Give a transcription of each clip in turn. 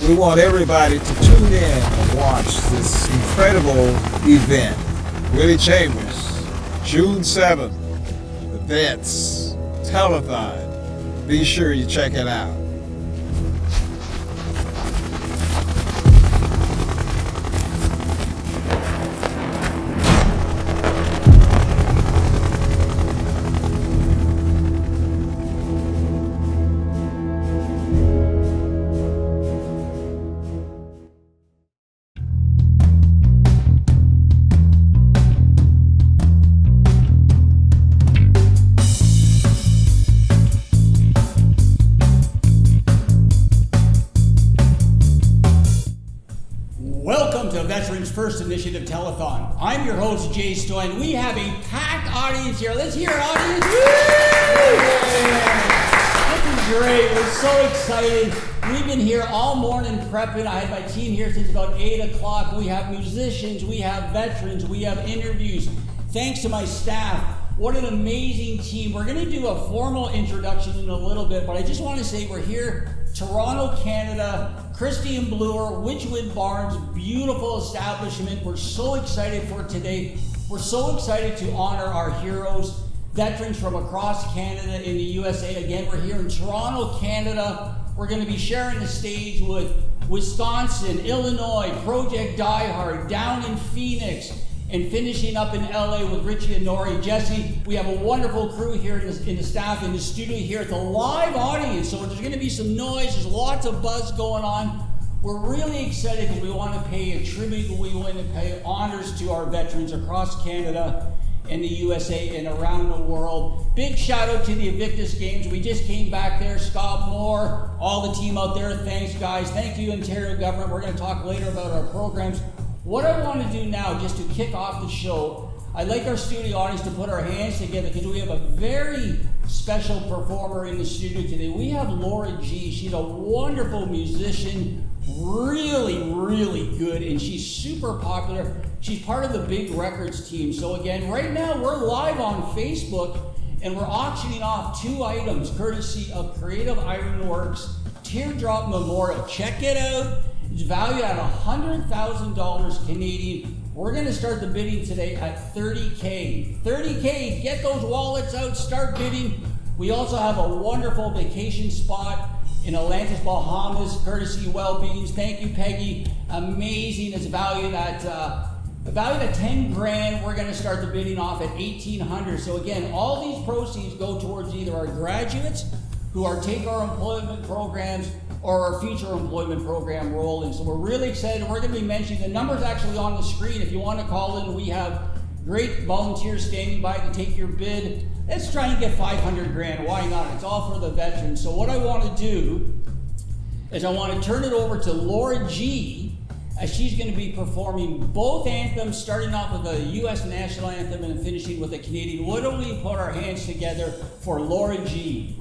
We want everybody to tune in and watch this incredible event. Willie Chambers, June 7th, events, telethon. Be sure you check it out. Welcome to Veterans First Initiative Telethon. I'm your host, Jay Stoyan. We have a packed audience here. Let's hear our audience. This is great. We're so excited. We've been here all morning prepping. I had my team here since about 8 o'clock. We have musicians, we have veterans, we have interviews. Thanks to my staff. What an amazing team. We're going to do a formal introduction in a little bit, but I just want to say we're here, Toronto, Canada, Christie and Bloor, Witchwood Barns, beautiful establishment. We're so excited for today. We're so excited to honor our heroes, veterans from across Canada in the USA. Again, we're here in Toronto, Canada. We're going to be sharing the stage with Wisconsin, Illinois, Project Die Hard, down in Phoenix, and finishing up in LA with Richie and Nori. Jesse, we have a wonderful crew here in the staff, in the studio here. It's a live audience, so there's going to be some noise. There's lots of buzz going on. We're really excited because we want to pay a tribute. We want to pay honors to our veterans across Canada and the USA and around the world. Big shout out to the Invictus Games. We just came back there. Scott Moore, all the team out there. Thanks, guys. Thank you, Ontario government. We're going to talk later about our programs. What I want to do now, just to kick off the show, I'd like our studio audience to put our hands together because we have a very special performer in the studio today. We have Laura G. She's a wonderful musician, really, really good, and she's super popular. She's part of the Big Records team. So again, right now we're live on Facebook, and we're auctioning off 2 items courtesy of Creative Ironworks Teardrop Memorial. Check it out. It's valued at $100,000 Canadian. We're going to start the bidding today at $30K. $30K, get those wallets out, start bidding. We also have a wonderful vacation spot in Atlantis, Bahamas, courtesy Wellbeings. Thank you, Peggy. Amazing. It's valued at 10 grand. We're going to start the bidding off at 1,800. So again, all these proceeds go towards either our graduates who are take our employment programs or our future employment program rolling. So we're really excited. We're going to be mentioning the numbers actually on the screen. If you want to call in, we have great volunteers standing by to take your bid. Let's try and get 500 grand. Why not? It's all for the veterans. So what I want to do is I want to turn it over to Laura G, as she's going to be performing both anthems, starting off with the U.S. national anthem and finishing with a Canadian. Why don't we put our hands together for Laura G.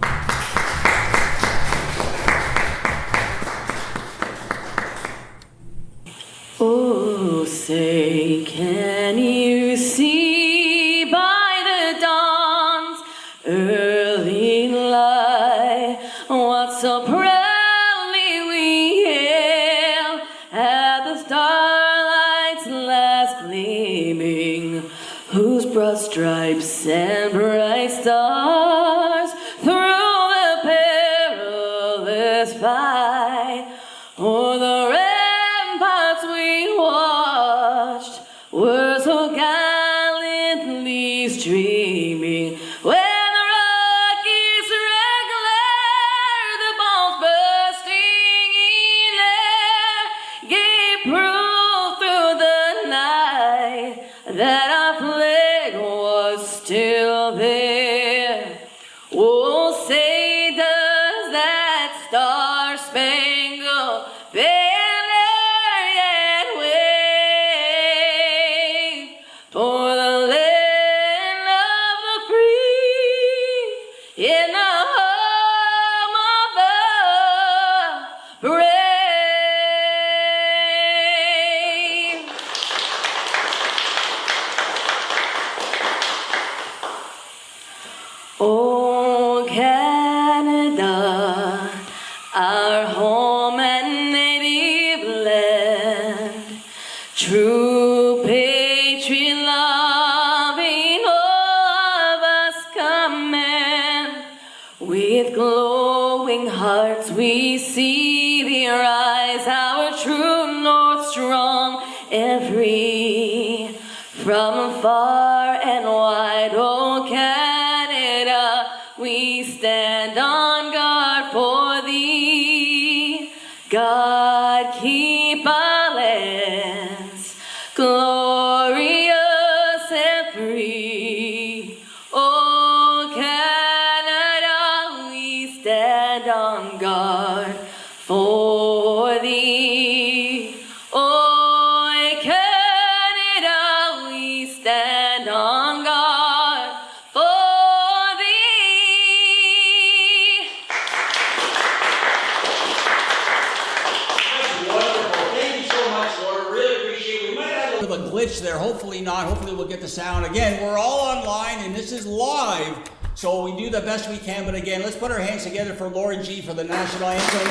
Oh, say, can you see by the dawn's early light what so proudly we hailed at the starlight's last gleaming, whose broad stripes and bright stars through the perilous fight o'er the ramparts we watched were so gallantly streaming. When the Rockies regular, the bombs bursting in air, gave proof through the night that our flag was still there. Oh, say does that star-spangled banner yet wave for the land of the free in the home of the brave? Oh, Canada, glowing hearts we see thee rise, our true north strong every. From far and wide, oh Canada, we stand on guard for thee. God keep our lands glorious and free. Oh Canada, we stand on guard for thee. Oh Canada, we stand on guard for thee. That's wonderful. Thank you so much, Laura. Really appreciate it. We might have a little bit of a glitch there. Hopefully not. Hopefully we'll get the sound. Again, we're all online and this is live, so we do the best we can. But again, let's put our hands together for Laura G for the national anthem.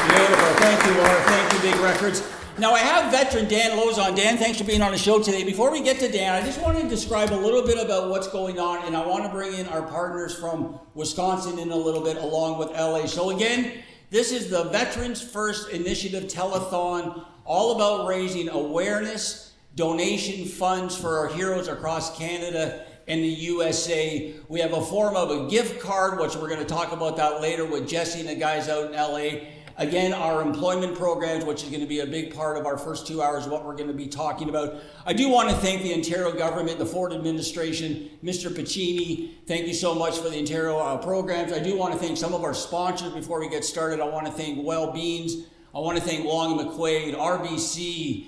Beautiful. Thank you, Laura. Thank you, Big Records. Now, I have veteran Dan Lowe's on. Dan, thanks for being on the show today. Before we get to Dan, I just want to describe a little bit about what's going on, and I want to bring in our partners from Wisconsin in a little bit, along with LA. So again, this is the Veterans First Initiative Telethon, all about raising awareness, donation funds for our heroes across Canada and the USA. We have a form of a gift card, which we're going to talk about that later with Jesse and the guys out in LA. Again, our employment programs, which is going to be a big part of our first 2 hours, what we're going to be talking about. I do want to thank the Ontario government, the Ford administration, Mr. Piccini. Thank you so much for the Ontario programs. I do want to thank some of our sponsors before we get started. I want to thank Well Beans. I want to thank Long and McQuaid, RBC,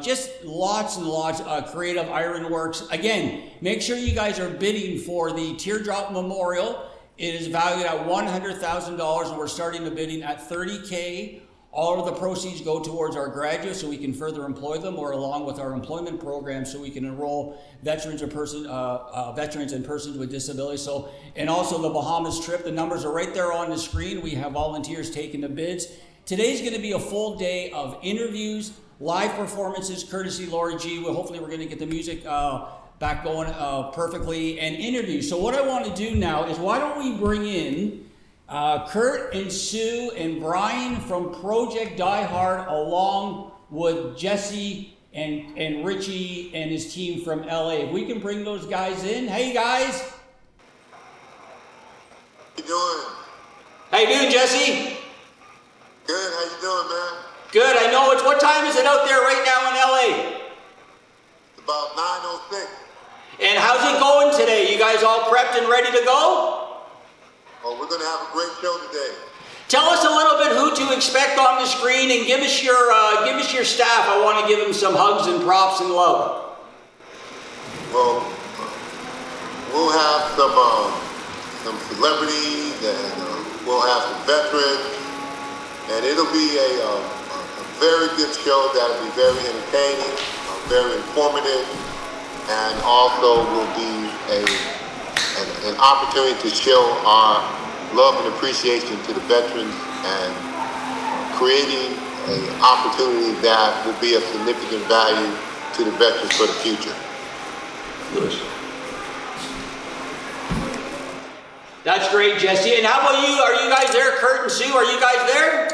just lots and lots of Creative Ironworks. Again, make sure you guys are bidding for the Teardrop Memorial. It is valued at $100,000 and we're starting the bidding at $30K. All of the proceeds go towards our graduates so we can further employ them, or along with our employment program so we can enroll veterans and persons with disabilities. So, and also the Bahamas trip, the numbers are right there on the screen. We have volunteers taking the bids. Today's going to be a full day of interviews, live performances, courtesy Laura G. Hopefully we're going to get the music back going perfectly, and interviews. So what I want to do now is, why don't we bring in Kurt and Sue and Brian from Project Die Hard, along with Jesse and Richie and his team from LA. If we can bring those guys in. Hey guys. How you doing? How you doing, Jesse? Good, how you doing, man? Good, I know it's, what time is it out there right now in LA? It's about 9:06. And how's it going today? You guys all prepped and ready to go? Oh, we're gonna have a great show today. Tell us a little bit who to expect on the screen, and give us your staff. I want to give them some hugs and props and love. Well, we'll have some celebrities, and we'll have some veterans, and it'll be a very good show that'll be very entertaining, very informative, and also will be an opportunity to show our love and appreciation to the veterans, and creating an opportunity that will be of significant value to the veterans for the future. That's great, Jesse. And how about you? Are you guys there? Kurt and Sue, are you guys there?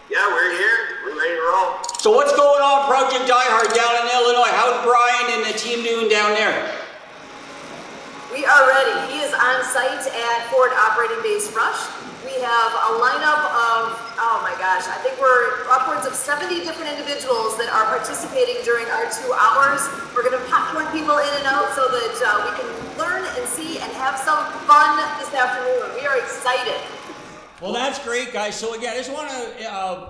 Yeah, we're here. We're ready to roll. So what's going on Project Die Hard down in Illinois? How's Brian and the team doing down there? We are ready. He is on site at Ford Operating Base Rush. We have a lineup of, oh my gosh, I think we're upwards of 70 different individuals that are participating during our 2 hours. We're going to popcorn people in and out so that we can learn and see and have some fun this afternoon. We are excited. Well, that's great, guys. So again, I just want to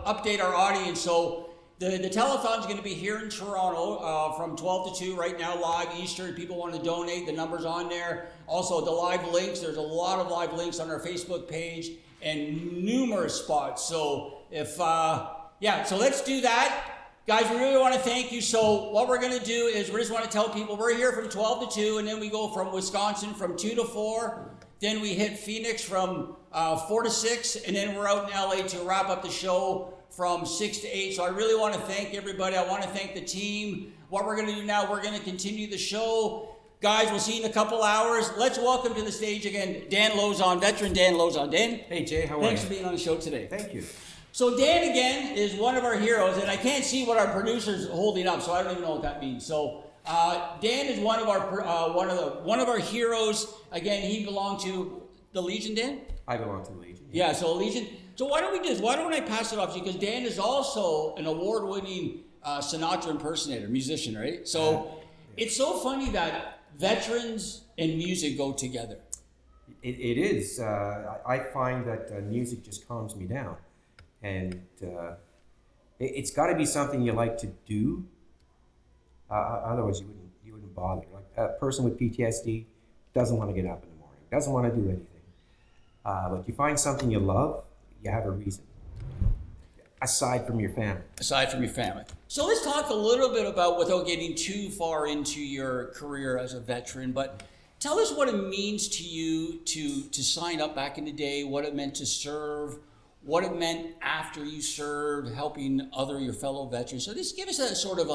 update our audience. So the telethon is going to be here in Toronto from 12 to 2 right now, live Eastern. People want to donate, the number's on there. Also, the live links, there's a lot of live links on our Facebook page and numerous spots. So if, so let's do that. Guys, we really want to thank you. So what we're going to do is we just want to tell people we're here from 12 to 2, and then we go from Wisconsin from 2 to 4. Then we hit Phoenix from 4 to 6, and then we're out in LA to wrap up the show from 6 to 8. So I really want to thank everybody. I want to thank the team. What we're going to do now, we're going to continue the show. Guys, we'll see you in a couple hours. Let's welcome to the stage again Dan Lozon, veteran Dan Lozon. Dan? Hey Jay, how are you? Thanks for being on the show today. Thank you. So Dan again is one of our heroes, and I can't see what our producer's holding up, so I don't even know what that means. So Dan is one of our heroes. Again, he belonged to the Legion, Dan? I belong to the Legion. Yeah, so Legion. So why don't we do this? Why don't I pass it off to you? Because Dan is also an award-winning Sinatra impersonator, musician, right? So it's so funny that veterans and music go together. It is. I find that music just calms me down. And it's got to be something you like to do. Otherwise, you wouldn't bother. Like a person with PTSD doesn't want to get up in the morning, doesn't want to do anything. But you find something you love, you have a reason. Aside from your family. Aside from your family. So let's talk a little bit about, without getting too far into your career as a veteran, but tell us what it means to you to sign up back in the day, what it meant to serve, what it meant after you served, helping your fellow veterans. So just give us a sort of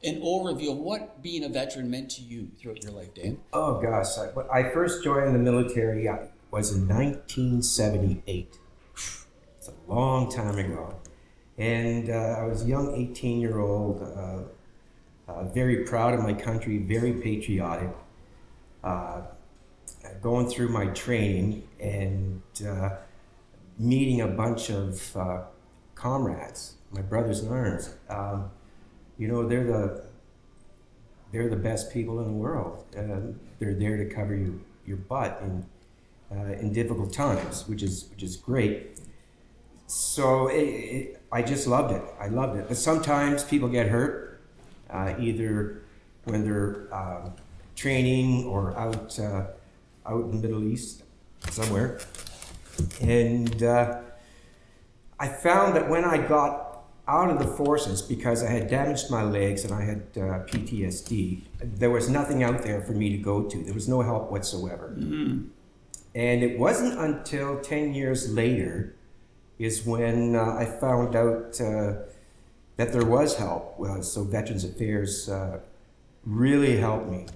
an overview of what being a veteran meant to you throughout your life, Dan. Oh gosh, I first joined the military was in 1978. It's a long time ago. And I was a young 18-year-old, very proud of my country, very patriotic, going through my training and meeting a bunch of comrades, my brothers in arms. They're the best people in the world. They're there to cover your butt in difficult times, which is great. So I just loved it. I loved it. But sometimes people get hurt, either when they're training or out in the Middle East somewhere. And I found that when I got out of the forces, because I had damaged my legs and I had PTSD, there was nothing out there for me to go to. There was no help whatsoever. Mm-hmm. And it wasn't until 10 years later is when I found out that there was help. So Veterans Affairs really helped me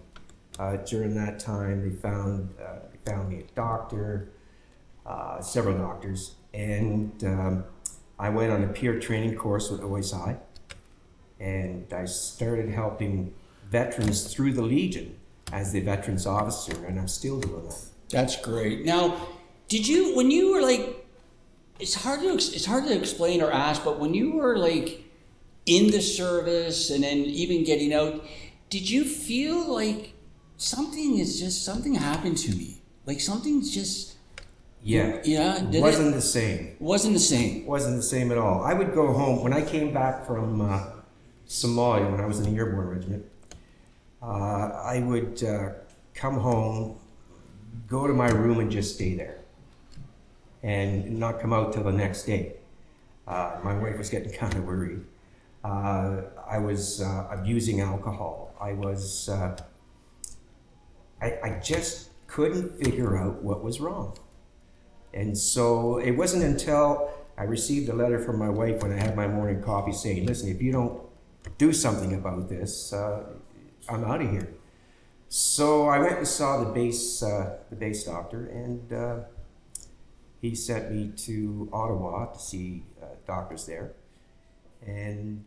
during that time. They found me a doctor, several doctors, and I went on a peer training course with OSI, and I started helping veterans through the Legion as the veterans officer, and I'm still doing that. That's great. Now, did you, when you were like, it's hard to explain or ask, but when you were like in the service and then even getting out, did you feel like something happened to me? Like something's just... Yeah. Yeah. Wasn't the same. Wasn't the same. Wasn't the same at all. I would go home when I came back from Somalia when I was in the airborne regiment. I would come home, go to my room, and just stay there, and not come out till the next day. My wife was getting kind of worried. I was abusing alcohol. I just couldn't figure out what was wrong. And so it wasn't until I received a letter from my wife when I had my morning coffee saying, listen, if you don't do something about this, I'm out of here. So I went and saw the base doctor, and he sent me to Ottawa to see doctors there. And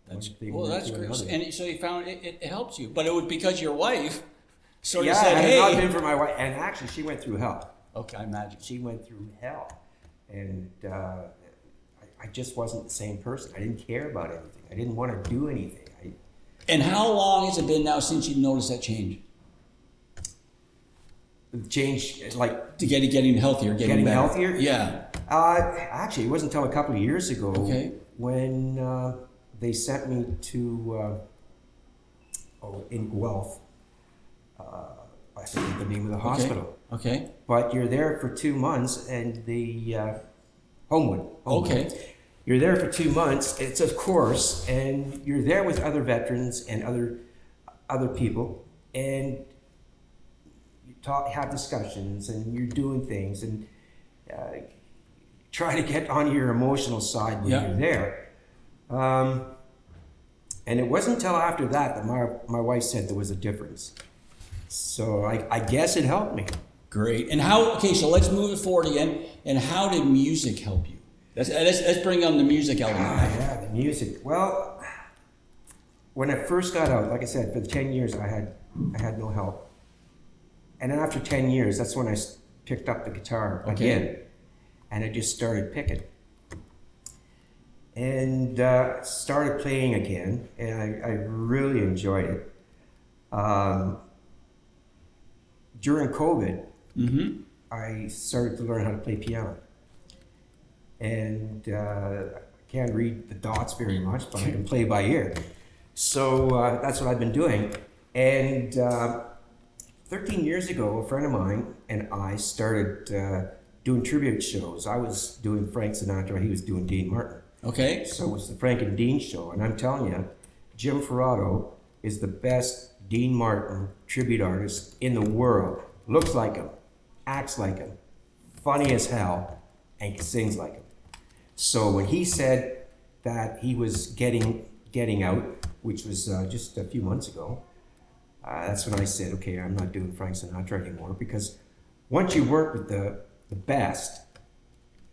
that's great. And so you found it helps you, but it was because your wife sort of said, said, "Hey." Yeah, it had not been for my wife, and actually, she went through hell. Okay, I imagine she went through hell, and I just wasn't the same person. I didn't care about anything. I didn't want to do anything. And how long has it been now since you noticed that change? Change, like to getting healthier, getting better. Healthier. Yeah. Actually, it wasn't until a couple of years ago when they sent me to in Guelph. I forget the name of the hospital. Okay. But you're there for 2 months, and the Homewood. Okay. You're there for 2 months. It's a course, and you're there with other veterans and other people, and you have discussions, and you're doing things, and try to get on your emotional side when you're there. And it wasn't until after that my wife said there was a difference. So I guess it helped me. Great. And okay, so let's move it forward again. And how did music help you? Let's bring on the music element. Yeah, the music. Well, when I first got out, like I said, for the 10 years I had no help. And then after 10 years, that's when I picked up the guitar again. And I just started picking. And started playing again, and I really enjoyed it. During COVID, I started to learn how to play piano. And I can't read the dots very much, but I can play by ear. So that's what I've been doing. And 13 years ago, a friend of mine and I started doing tribute shows. I was doing Frank Sinatra, he was doing Dean Martin. Okay. So it was the Frank and Dean show. And I'm telling you, Jim Ferrato is the best Dean Martin tribute artist in the world. Looks like him, acts like him, funny as hell, and sings like him. So when he said that he was getting out, which was just a few months ago, that's when I said, okay, I'm not doing Frank Sinatra anymore, because once you work with the best,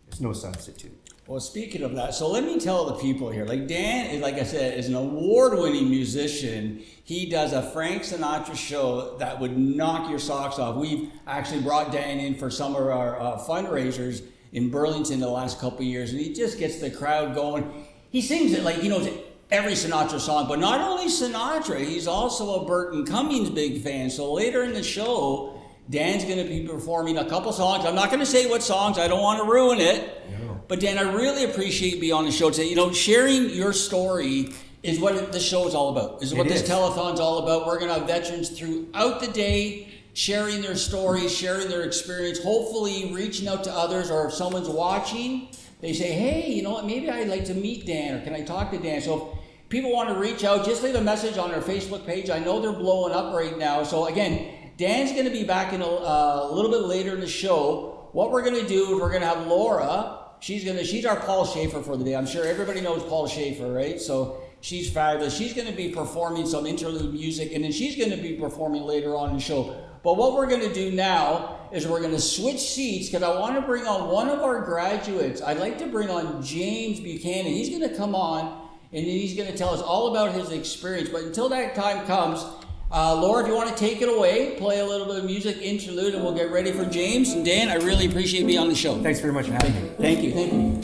there's no substitute. Well, speaking of that, so let me tell the people here, like Dan, like I said, is an award-winning musician. He does a Frank Sinatra show that would knock your socks off. We've actually brought Dan in for some of our fundraisers in Burlington the last couple of years, and he just gets the crowd going. He sings it like he knows every Sinatra song, but not only Sinatra, he's also a Burton Cummings big fan. So later in the show, Dan's going to be performing a couple songs. I'm not going to say what songs. I don't want to ruin it. No. But Dan, I really appreciate you being on the show today. You know, sharing your story is what the show is all about. Is what this telethon's all about. We're going to have veterans throughout the day sharing their stories, sharing their experience, hopefully reaching out to others, or if someone's watching, they say, hey, you know what, maybe I'd like to meet Dan, or can I talk to Dan? So if people want to reach out, just leave a message on our Facebook page. I know they're blowing up right now. So again, Dan's going to be back in a little bit later in the show. What we're going to do is we're going to have Laura. She's our Paul Schaefer for the day. I'm sure everybody knows Paul Schaefer, right? So she's fabulous. She's going to be performing some interlude music, and then she's going to be performing later on in the show. But what we're going to do now is we're going to switch seats, because I want to bring on one of our graduates. I'd like to bring on James Buchanan. He's going to come on, and then he's going to tell us all about his experience. But until that time comes, Laura, if you want to take it away, play a little bit of music, interlude, and we'll get ready for James. And Dan, I really appreciate being on the show. Thanks very much for having me. Thank you. Simon,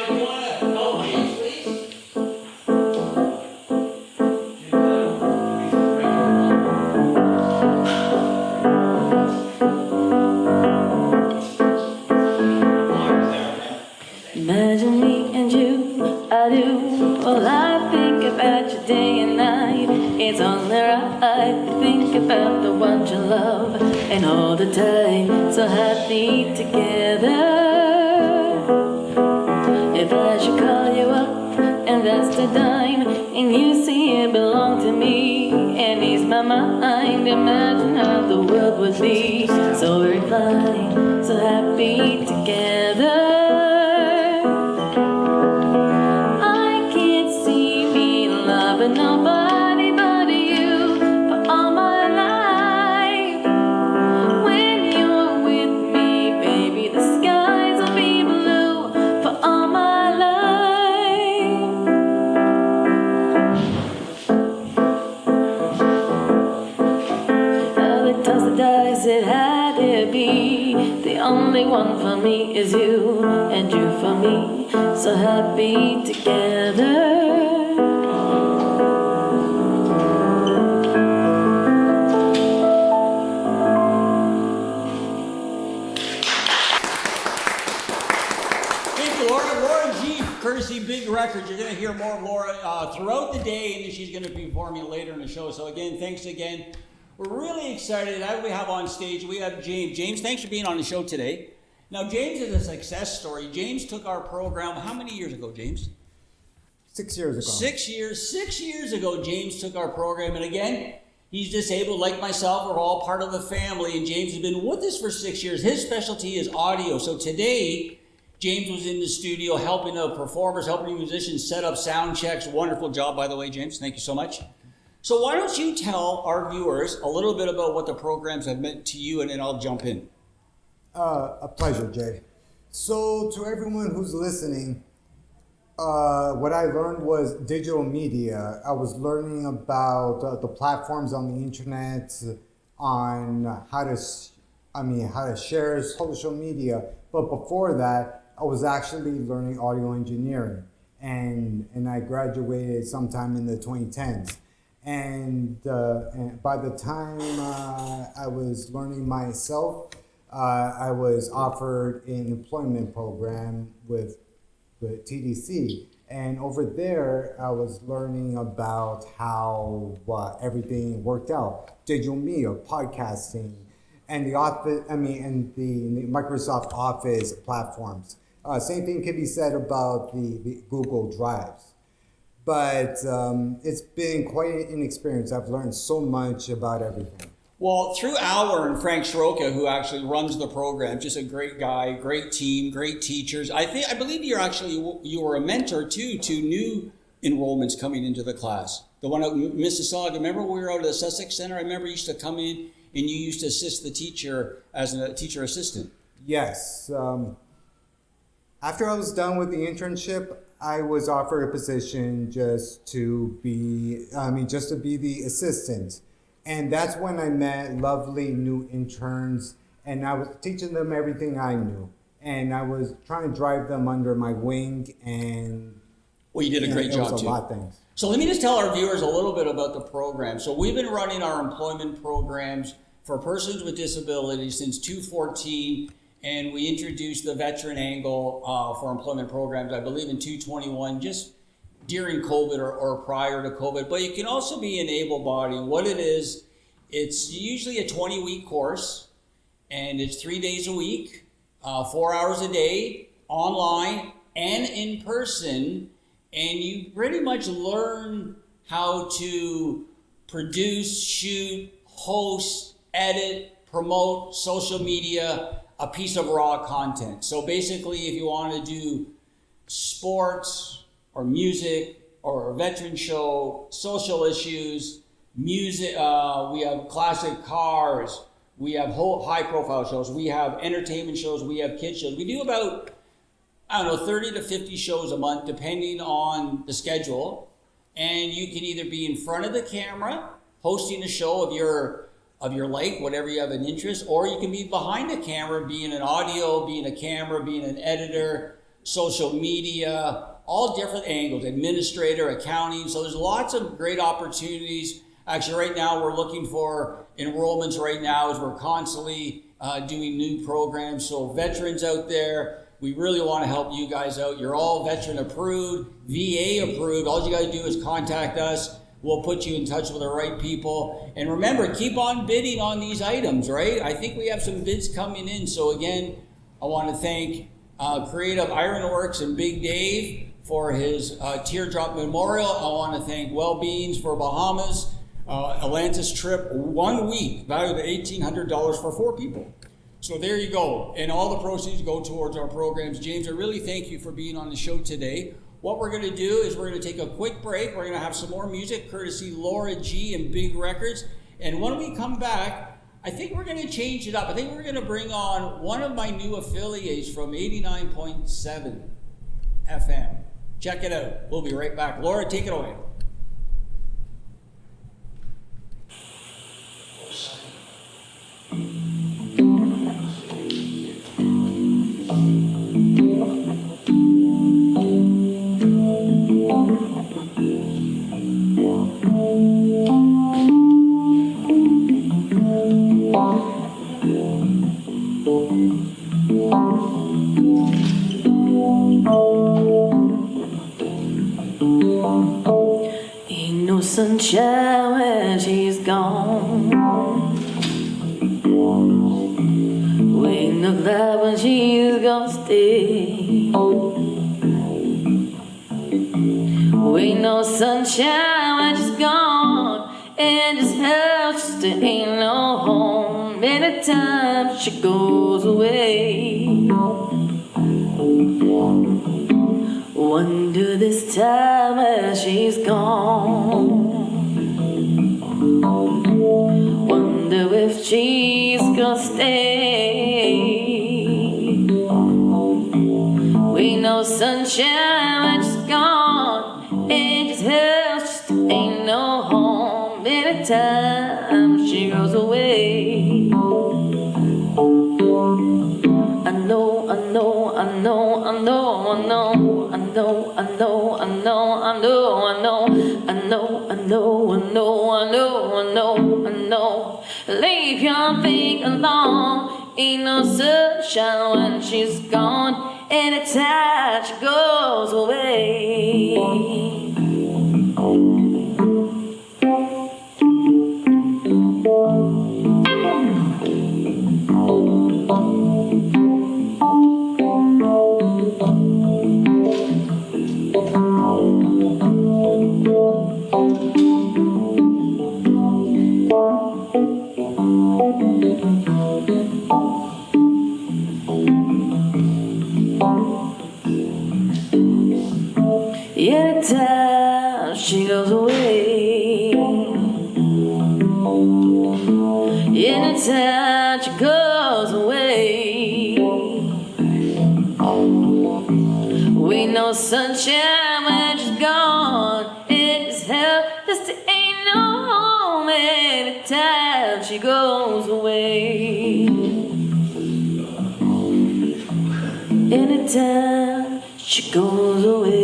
if you want to help James, please. Imagine me and you, I do. Well, I think about you day and night. It's only right to think about the one you love, and all the time so happy together. If I should call you up and that's the dime, and you see it belong to me and ease my mind, imagine how the world would be so very fine, so happy together. Nobody but you for all my life. When you're with me, baby, the skies will be blue for all my life. Well, it tossed the dice, it had to be. The only one for me is you, and you for me, so happy together. Big records. You're going to hear more of Laura throughout the day, and then she's going to be performing later in the show. So again, thanks again. We're really excited. That we have on stage, we have James. James, thanks for being on the show today. Now, James is a success story. James took our program, how many years ago, James? 6 years ago. 6 years. 6 years ago, James took our program. And again, he's disabled like myself. We're all part of the family. And James has been with us for 6 years. His specialty is audio. So today, James was in the studio helping the performers, helping the musicians set up sound checks. Wonderful job, by the way, James. Thank you so much. So why don't you tell our viewers a little bit about what the programs have meant to you, and then I'll jump in. A pleasure, Jay. So to everyone who's listening, what I learned was digital media. I was learning about the platforms on the internet, on how to share social media. But before that, I was actually learning audio engineering, and I graduated sometime in the 2010s. And by the time I was learning myself, I was offered an employment program with TDC. And over there, I was learning about how everything worked out. Digital media, podcasting, and the Microsoft Office platforms. Same thing can be said about the Google Drives. But it's been quite an experience. I've learned so much about everything. Well, through Our and Frank Soroka, who actually runs the program, just a great guy, great team, great teachers. I believe you were a mentor too to new enrollments coming into the class. The one out in Mississauga. Remember when we were out at the Sussex Center? I remember you used to come in and you used to assist the teacher as a teacher assistant. Yes. After I was done with the internship, I was offered a position just to be the assistant. And that's when I met lovely new interns, and I was teaching them everything I knew. And I was trying to drive them under my wing, and well, you did a great job too. It was a lot of things. So let me just tell our viewers a little bit about the program. So we've been running our employment programs for persons with disabilities since 2014. And we introduced the veteran angle for employment programs, I believe in 2021, just during COVID or prior to COVID. But you can also be an able-bodied. And what it is, it's usually a 20-week course, and it's 3 days a week, 4 hours a day, online and in person. And you pretty much learn how to produce, shoot, host, edit, promote social media, a piece of raw content. So basically, if you want to do sports or music or a veteran show, social issues, music, we have classic cars, we have high profile shows, we have entertainment shows, we have kids shows. We do about, 30 to 50 shows a month, depending on the schedule. And you can either be in front of the camera, hosting a show of your like, whatever you have an interest, or you can be behind the camera, being an audio, being a camera, being an editor, social media, all different angles, administrator, accounting. So there's lots of great opportunities. Actually, right now we're looking for enrollments right now as we're constantly doing new programs. So veterans out there, we really want to help you guys out. You're all veteran approved, VA approved. All you got to do is contact us. We'll put you in touch with the right people. And remember, keep on bidding on these items, right? I think we have some bids coming in. So again, I want to thank Creative Ironworks and Big Dave for his teardrop memorial. I want to thank Wellbeings for Bahamas, Atlantis trip, 1 week, valued at $1,800 for 4 people. So there you go. And all the proceeds go towards our programs. James, I really thank you for being on the show today. What we're going to do is we're going to take a quick break. We're going to have some more music, courtesy Laura G and Big Records. And when we come back, I think we're going to change it up. I think we're going to bring on one of my new affiliates from 89.7 FM. Check it out. We'll be right back. Laura, take it away. Ain't no sunshine when she's gone. Ain't no cloud when she's gonna stay. Ain't no sunshine when she's gone. And this house just ain't no home. Many times she goes away. Anytime when she's gone, wonder if she's gonna stay. We know sunshine when she's gone, it just hurts, just ain't no home. Anytime she goes away, I know, I know, I know, I know, I know, I know, I know, I know, I know, I know, I know, I know, I know, I know, I know, I know. Leave your thing alone. Ain't no sunshine when she's gone. Anytime she goes away. Anytime she goes away, anytime she goes away, we know sunshine when she's gone. It's hell, just ain't no home. Anytime she goes away, anytime she goes away.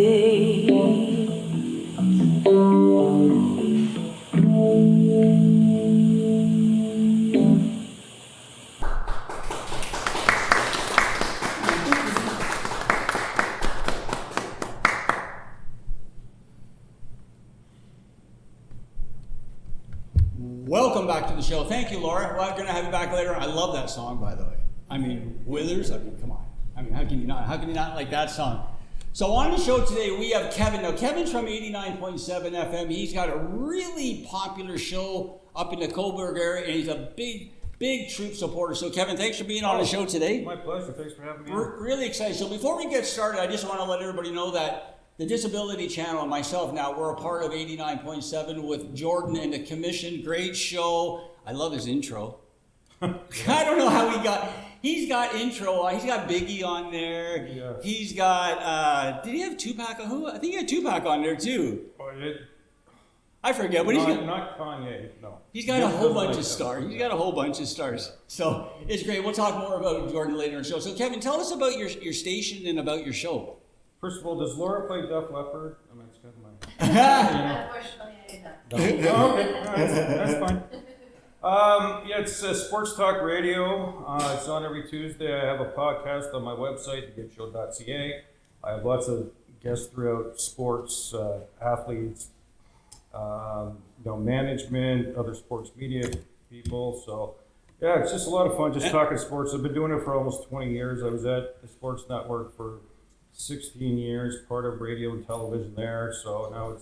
Welcome back to the show. Thank you, Laura. Well, I'm going to have you back later. I love that song, by the way. I mean, Withers. I mean, come on. I mean, how can you not like that song? So on the show today, we have Kevin. Now, Kevin's from 89.7 FM. He's got a really popular show up in the Coburg area, and he's a big Troop supporter. So, Kevin, thanks for being on the show today. My pleasure. Thanks for having me. We're really excited. So before we get started, I just want to let everybody know that the Disability Channel and myself now, we're a part of 89.7 with Jordan and the Commission. Great show. I love his intro. I don't know how he's got intro. He's got Biggie on there. Yeah. He's got, did he have Tupac? Who? I think he had Tupac on there too. I forget, but not Kanye, no. He's got a whole bunch of stars. He's got a whole bunch of stars. So it's great. We'll talk more about Jordan later in the show. So Kevin, tell us about your station and about your show. First of all, does Laura play Def Leppard? I mean, it's kind of my... Unfortunately, I did not. Oh, okay. That's fine. Yeah, it's Sports Talk Radio. It's on every Tuesday. I have a podcast on my website, thegibshow.ca. I have lots of guests throughout sports, athletes, management, other sports media people. So, yeah, it's just a lot of fun just talking sports. I've been doing it for almost 20 years. I was at the Sports Network for 16 years, part of radio and television there. So now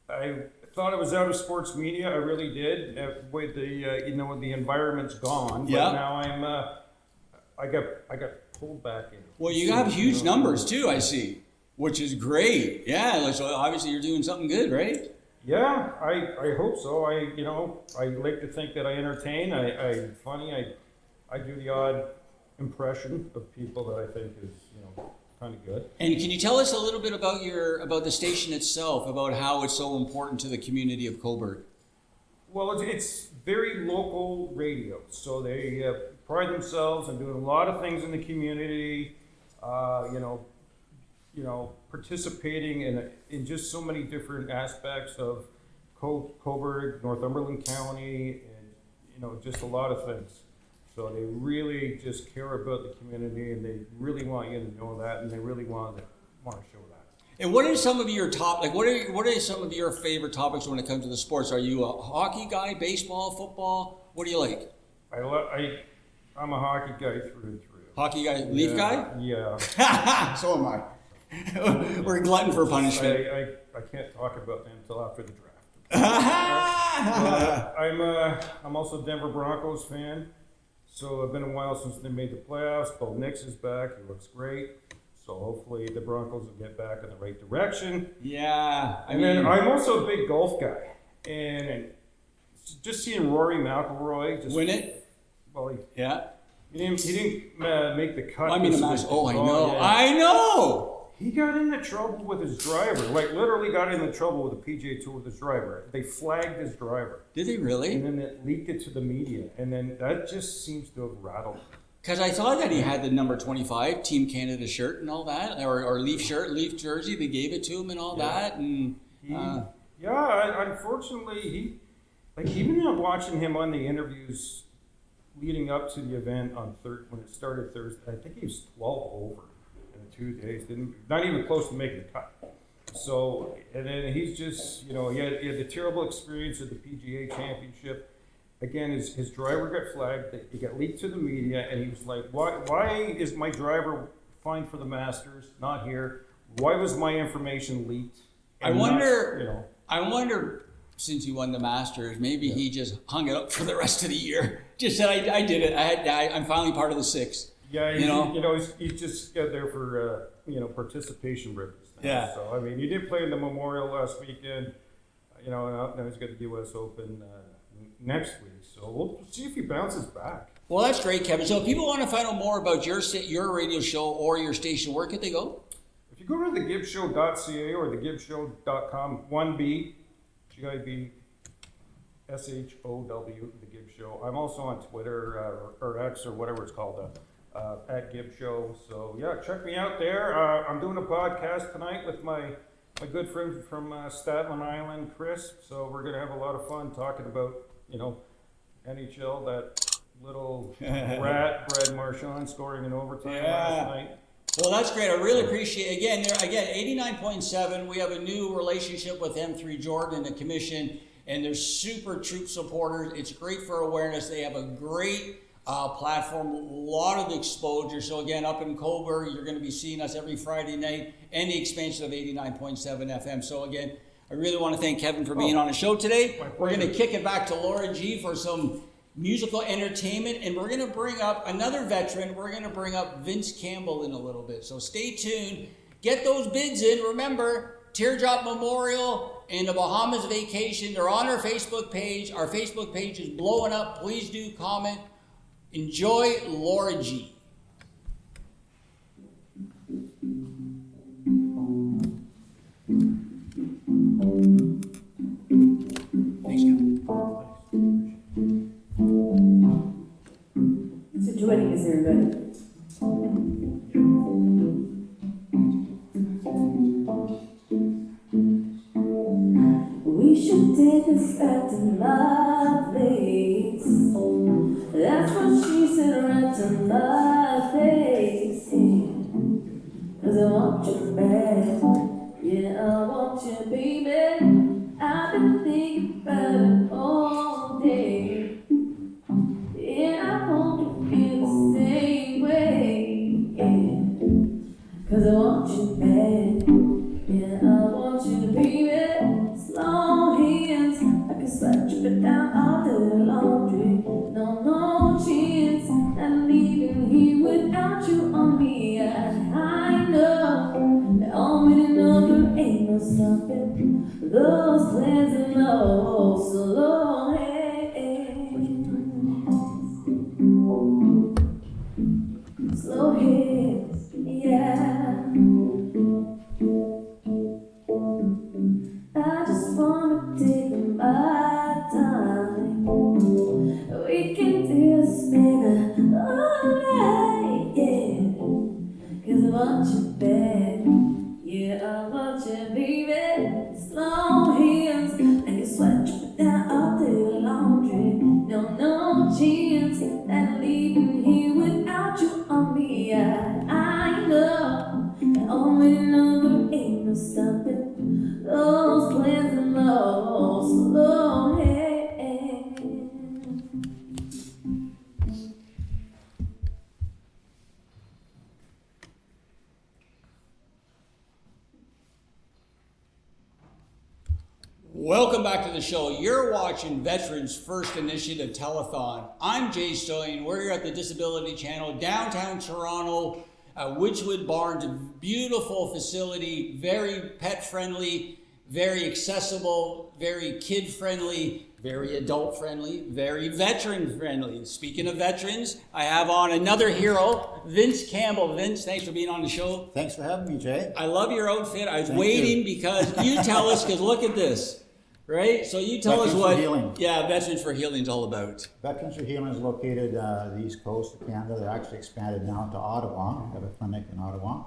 I thought I was out of sports media. I really did. With the environment's gone. Yeah. But now I got pulled back in. Well, you have huge numbers too, I see, which is great. Yeah, so obviously you're doing something good, right? Yeah, I hope so. I like to think that I entertain. I'm funny. I do the odd impression of people that I think is kind of good. And can you tell us a little bit about the station itself, about how it's so important to the community of Coburg? Well, it's very local radio, so they pride themselves on doing a lot of things in the community. Participating in just so many different aspects of Coburg, Northumberland County, and just a lot of things. So they really just care about the community, and they really want you to know that, and they really want to show that. And what are some of your what are some of your favorite topics when it comes to the sports? Are you a hockey guy, baseball, football? What do you like? I'm a hockey guy through and through. Hockey guy, Leaf guy? Yeah. So am I. We're a glutton for punishment. I can't talk about them until after the draft. I'm also a Denver Broncos fan. So it's been a while since they made the playoffs. Bo Nix is back. He looks great. So hopefully the Broncos will get back in the right direction. Yeah. Then I'm also a big golf guy, and just seeing Rory McIlroy just win it. Well, Yeah. he didn't make the cut. I mean, this the match. week. Oh, I know. Yeah. I know. He got into trouble with his driver. Like literally got into trouble with the PGA Tour with his driver. They flagged his driver. Did they really? And then it leaked it to the media, and then that just seems to have rattled him. Because I thought that he had the number 25 Team Canada shirt and all that, or Leaf shirt, Leaf jersey. They gave it to him and all that. And Unfortunately, even watching him on the interviews leading up to the event on when it started Thursday, I think he was 12 over in 2 days. Not even close to making the cut. So, and then he's just, he had a terrible experience at the PGA Championship. Again, his driver got flagged. He got leaked to the media, and he was like, "Why is my driver fine for the Masters, not here? Why was my information leaked?" And I wonder, since he won the Masters, maybe he just hung it up for the rest of the year. Just said, "I did it. I'm finally part of the six." Yeah, he's just got there for participation ribbons. Now. Yeah. So I mean, he did play in the Memorial last weekend. Now he's got the U.S. Open next week. So we'll see if he bounces back. Well, that's great, Kevin. So if people want to find out more about your radio show or your station, where could they go? If you go to thegibbsshow.ca or thegibbsshow.com, 1B, GIBSHOW, The Gibb Show. I'm also on Twitter or X or whatever it's called, at Gibb Show. So yeah, check me out there. I'm doing a podcast tonight with my good friend from Staten Island, Chris. So we're going to have a lot of fun talking about, NHL, that little rat, Brad Marchand, scoring in overtime last night. Well, that's great. I really appreciate it. Again, 89.7. We have a new relationship with them through Jordan and the commission, and they're super troop supporters. It's great for awareness. They have a great platform, a lot of exposure. So again, up in Cobourg, you're going to be seeing us every Friday night, and the expansion of 89.7 FM. So again, I really want to thank Kevin for being on the show today. We're going to kick it back to Laura G for some musical entertainment, and we're going to bring up another veteran. We're going to bring up Vince Campbell in a little bit. So stay tuned. Get those bids in. Remember, Teardrop Memorial and the Bahamas Vacation, they're on our Facebook page. Our Facebook page is blowing up. Please do comment. Enjoy Laura G. Thanks, Kevin. So joining us, everybody. We should take us back to my place. That's what she said right to my face. 'Cause I want you back. Yeah, I want you, baby. I've been thinking about it all day. Yeah, I want you to feel the same way. Yeah, 'cause I want you back. Yeah, I want you to be there. Slow hands, I can sweat you down all the laundry. No chance, I'm leaving here without you on me. I know that all we know there ain't no stopping those plans and those slow hands. Slow hands, yeah. I just wanna take my time. We can do this, baby, all night, yeah. 'Cause I want you back. Yeah, I want you, baby. Slow hands, I can sweat you down all the laundry. No chance that I'm leaving here without you on me. I know that only know there ain't no stopping those plans and those slow hands. Welcome back to the show. You're watching Veterans First Initiative Telethon. I'm Jay Stoyan. We're here at the Disability Channel, downtown Toronto. Witchwood Barns, a beautiful facility, very pet friendly, very accessible, very kid friendly, very adult friendly, very veteran friendly. Speaking of veterans, I have on another hero, Vince Campbell. Vince, thanks for being on the show. Thanks for having me, Jay. I love your outfit. I was Thank waiting you. because you tell us, because look at this, right? So you tell Veterans us for what Healing. Yeah, Veterans for Healing is all about. Veterans for Healing is located the east coast of Canada. They're actually expanded now to Ottawa. We have a clinic in Ottawa.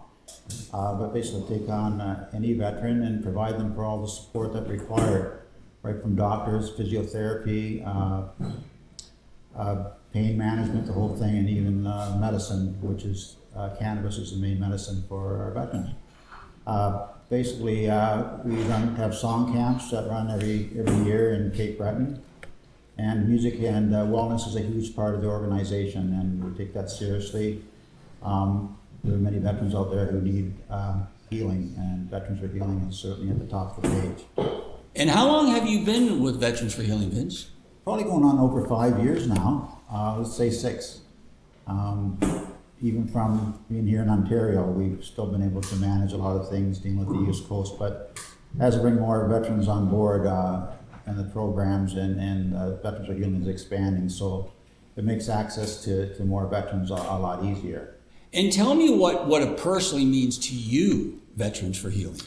But basically take on any veteran and provide them for all the support that required, right from doctors, physiotherapy, pain management, the whole thing, and even medicine, which is cannabis is the main medicine for our veterans. Basically, we have song camps that run every year in Cape Breton, and music and wellness is a huge part of the organization, and we take that seriously. There are many veterans out there who need healing, and Veterans for Healing is certainly at the top of the page. And how long have you been with Veterans for Healing, Vince? Probably going on over 5 years now, let's say 6. Even from being here in Ontario, we've still been able to manage a lot of things dealing with the East Coast, but as we bring more veterans on board and the programs and Veterans for Healing is expanding, so it makes access to more veterans a lot easier. And tell me what it personally means to you, Veterans for Healing.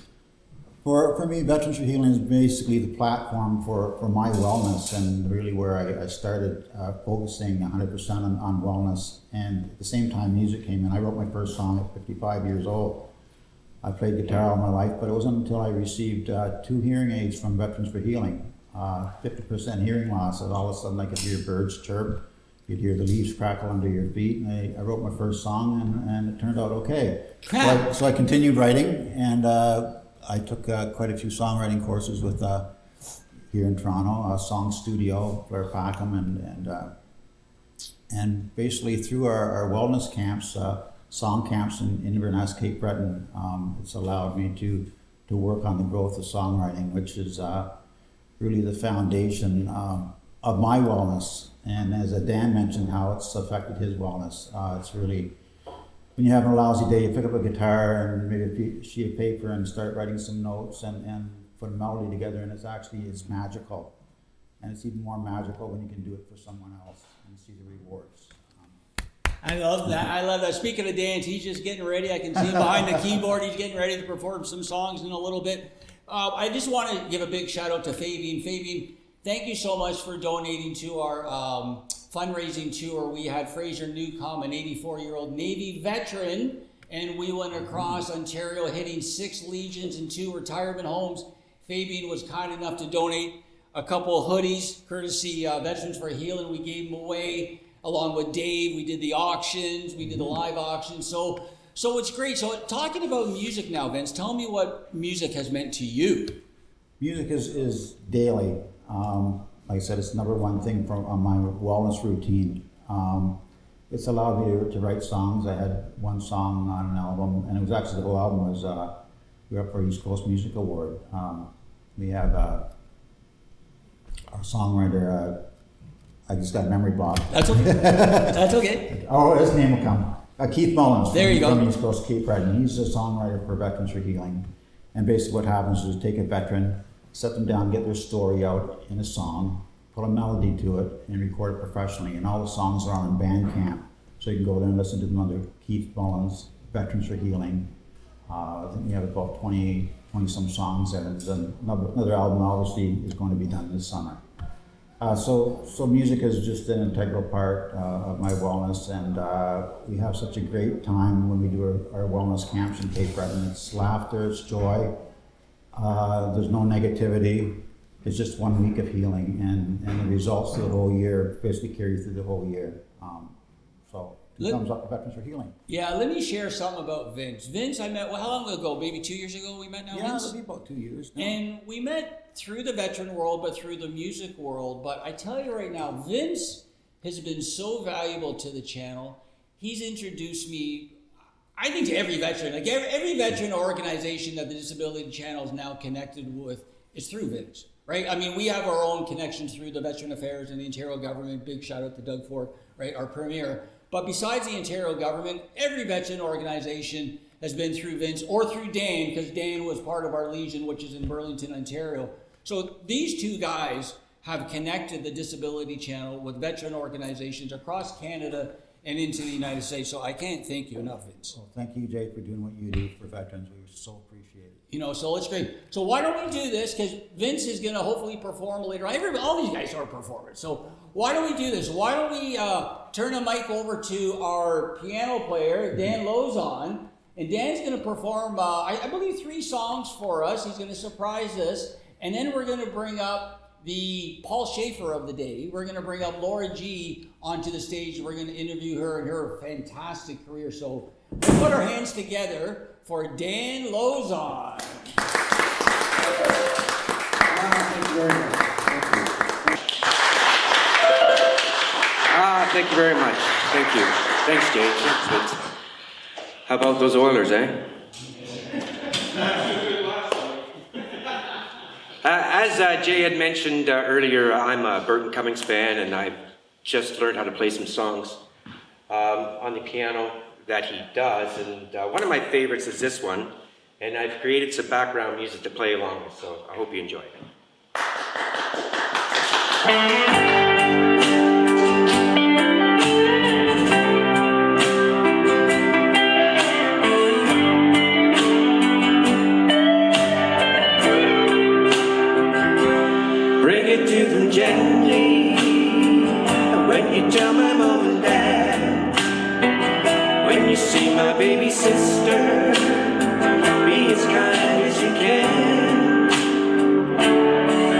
For me, Veterans for Healing is basically the platform for my wellness, and really where I started focusing 100% on wellness. And at the same time, music came in. I wrote my first song at 55 years old. I played guitar all my life, but it wasn't until I received 2 hearing aids from Veterans for Healing. 50% hearing loss, and all of a sudden I could hear birds chirp. You'd hear the leaves crackle under your feet, and I wrote my first song, and it turned out okay. So I continued writing, and I took quite a few songwriting courses with here in Toronto, a song studio, Blair Packham, and basically through our wellness camps, song camps in Inverness, Cape Breton, it's allowed me to work on the growth of songwriting, which is really the foundation of my wellness. And as Dan mentioned, how it's affected his wellness. It's really, when you have a lousy day, you pick up a guitar and maybe a sheet of paper and start writing some notes and put a melody together, and it's magical. And it's even more magical when you can do it for someone else and see the rewards. I love that. I love that. Speaking of dance, he's just getting ready. I can see him behind the keyboard. He's getting ready to perform some songs in a little bit. I just want to give a big shout out to Fabian. Fabian, thank you so much for donating to our fundraising tour. We had Fraser Newcomb, an 84-year-old Navy veteran, and we went across Ontario hitting 6 legions and 2 retirement homes. Fabian was kind enough to donate a couple of hoodies, courtesy Veterans for Healing. We gave them away along with Dave. We did the auctions. We did the live auctions. So it's great. So talking about music now, Vince, tell me what music has meant to you. Music is daily. Like I said, it's the number one thing on my wellness routine. It's allowed me to write songs. I had one song on an album, and it was actually, the whole album was, we were up for East Coast Music Award. We have our songwriter, I just got a memory block. That's okay. That's okay. Oh, his name will come. Keith Mullins. There you go. From East Coast Cape Breton. He's a songwriter for Veterans for Healing. And basically what happens is take a veteran, set them down, get their story out in a song, put a melody to it, and record it professionally. And all the songs are on Bandcamp. So you can go there and listen to them under Keith Mullins, Veterans for Healing. I think we have about 20 some songs there. And another album obviously is going to be done this summer. So music is just an integral part of my wellness, and we have such a great time when we do our wellness camps in Cape Breton. It's laughter, it's joy, there's no negativity. It's just 1 week of healing, and the results of the whole year basically carry through the whole year. So thumbs up to Veterans for Healing. Yeah, let me share something about Vince. Vince, I met, how long ago? Maybe 2 years ago we met now, Yeah, Vince? it'll be about 2 years now. And we met through the veteran world, but through the music world. But I tell you right now, Vince has been so valuable to the channel. He's introduced me, I think, to every veteran. Like every veteran organization that the Disability Channel is now connected with is through Vince, right? I mean, we have our own connections through the Veteran Affairs and the Ontario government. Big shout out to Doug Ford, right, our premier. But besides the Ontario government, every veteran organization has been through Vince or through Dan, because Dan was part of our Legion, which is in Burlington, Ontario. So these two guys have connected the Disability Channel with veteran organizations across Canada and into the United States. So I can't thank you enough, Vince. Well, thank you, Jay, for doing what you do for veterans. We so appreciate it. You know, so it's great. So why don't we do this? Because Vince is going to hopefully perform later on. All these guys are performers. So why don't we do this? Why don't we turn the mic over to our piano player, Dan Lozon. And Dan's going to perform, I believe, 3 songs for us. He's going to surprise us. And then we're going to bring up the Paul Schaefer of the day. We're going to bring up Laura G onto the stage. We're going to interview her and her fantastic career. So let's put our hands together for Dan Lozon. Thank you very much. Thank you very much. Thank you. Thanks, Jay. Thanks, Vince. How about those Oilers, eh? As Jay had mentioned earlier, I'm a Burton Cummings fan, and I've just learned how to play some songs on the piano that he does. And one of my favorites is this one, and I've created some background music to play along with, so I hope you enjoy it. Gently, when you tell my mom and dad, when you see my baby sister, be as kind as you can.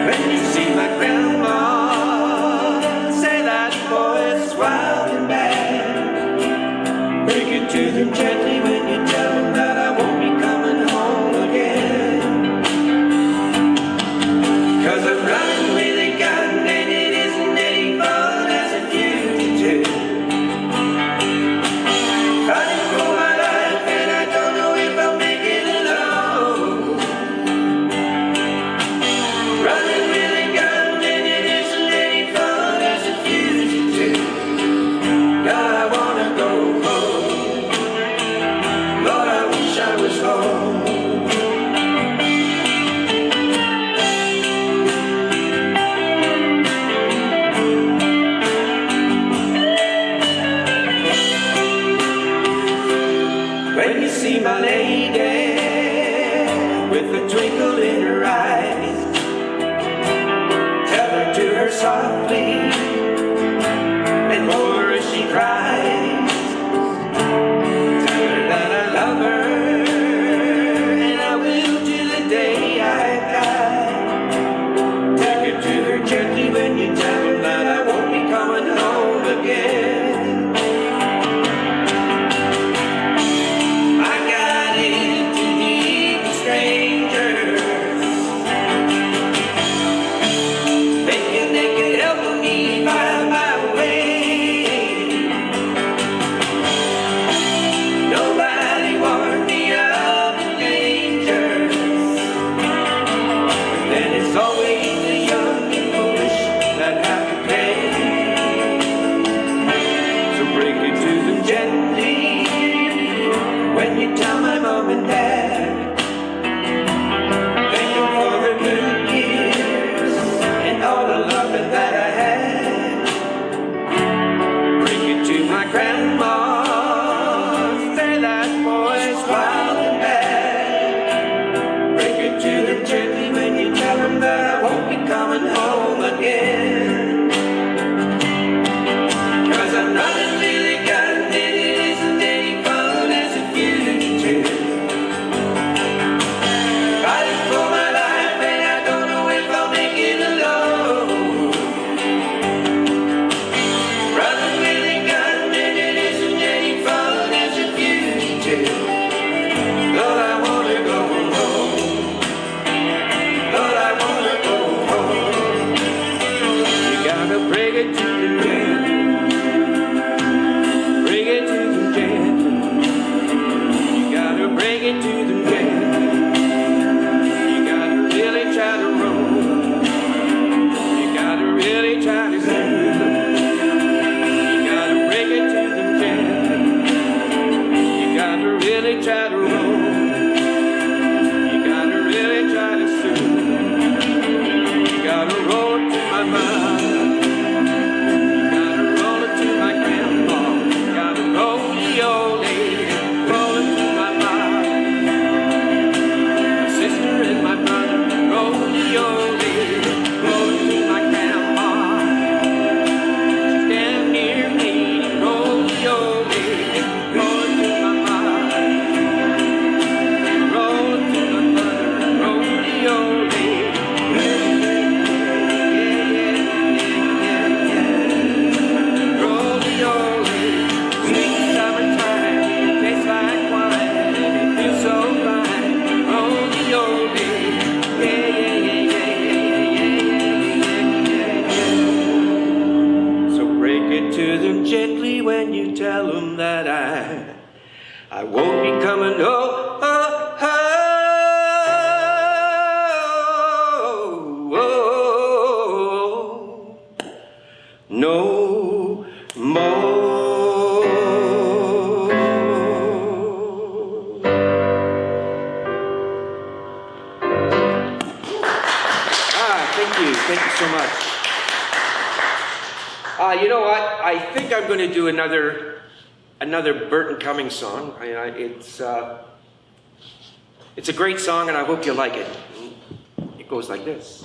When you see my grandma, say that boy is wild and bad. Break it to them gently when you tell them that I won't be coming home again. 'Cause I'm running with a gun and it isn't any fun as a fugitive. Running for my life and I don't know if I'll make it alone. Running with a gun and it isn't any fun as a fugitive. God, I wanna go home. Lord, I wish I was home. When you see my lady with a twinkle in her eyes, tell her to her softly and hold her as she cries. Tell her that I love her and I will till the day I die. Take her to her gently when you tell her that I won't be coming home again. Try to save them. You gotta break it to them. I won't be coming, oh, oh, oh, oh, no more. Thank you so much. You know what? I think I'm going to do another Burton Cummings song. It's a great song, and I hope you like it. It goes like this.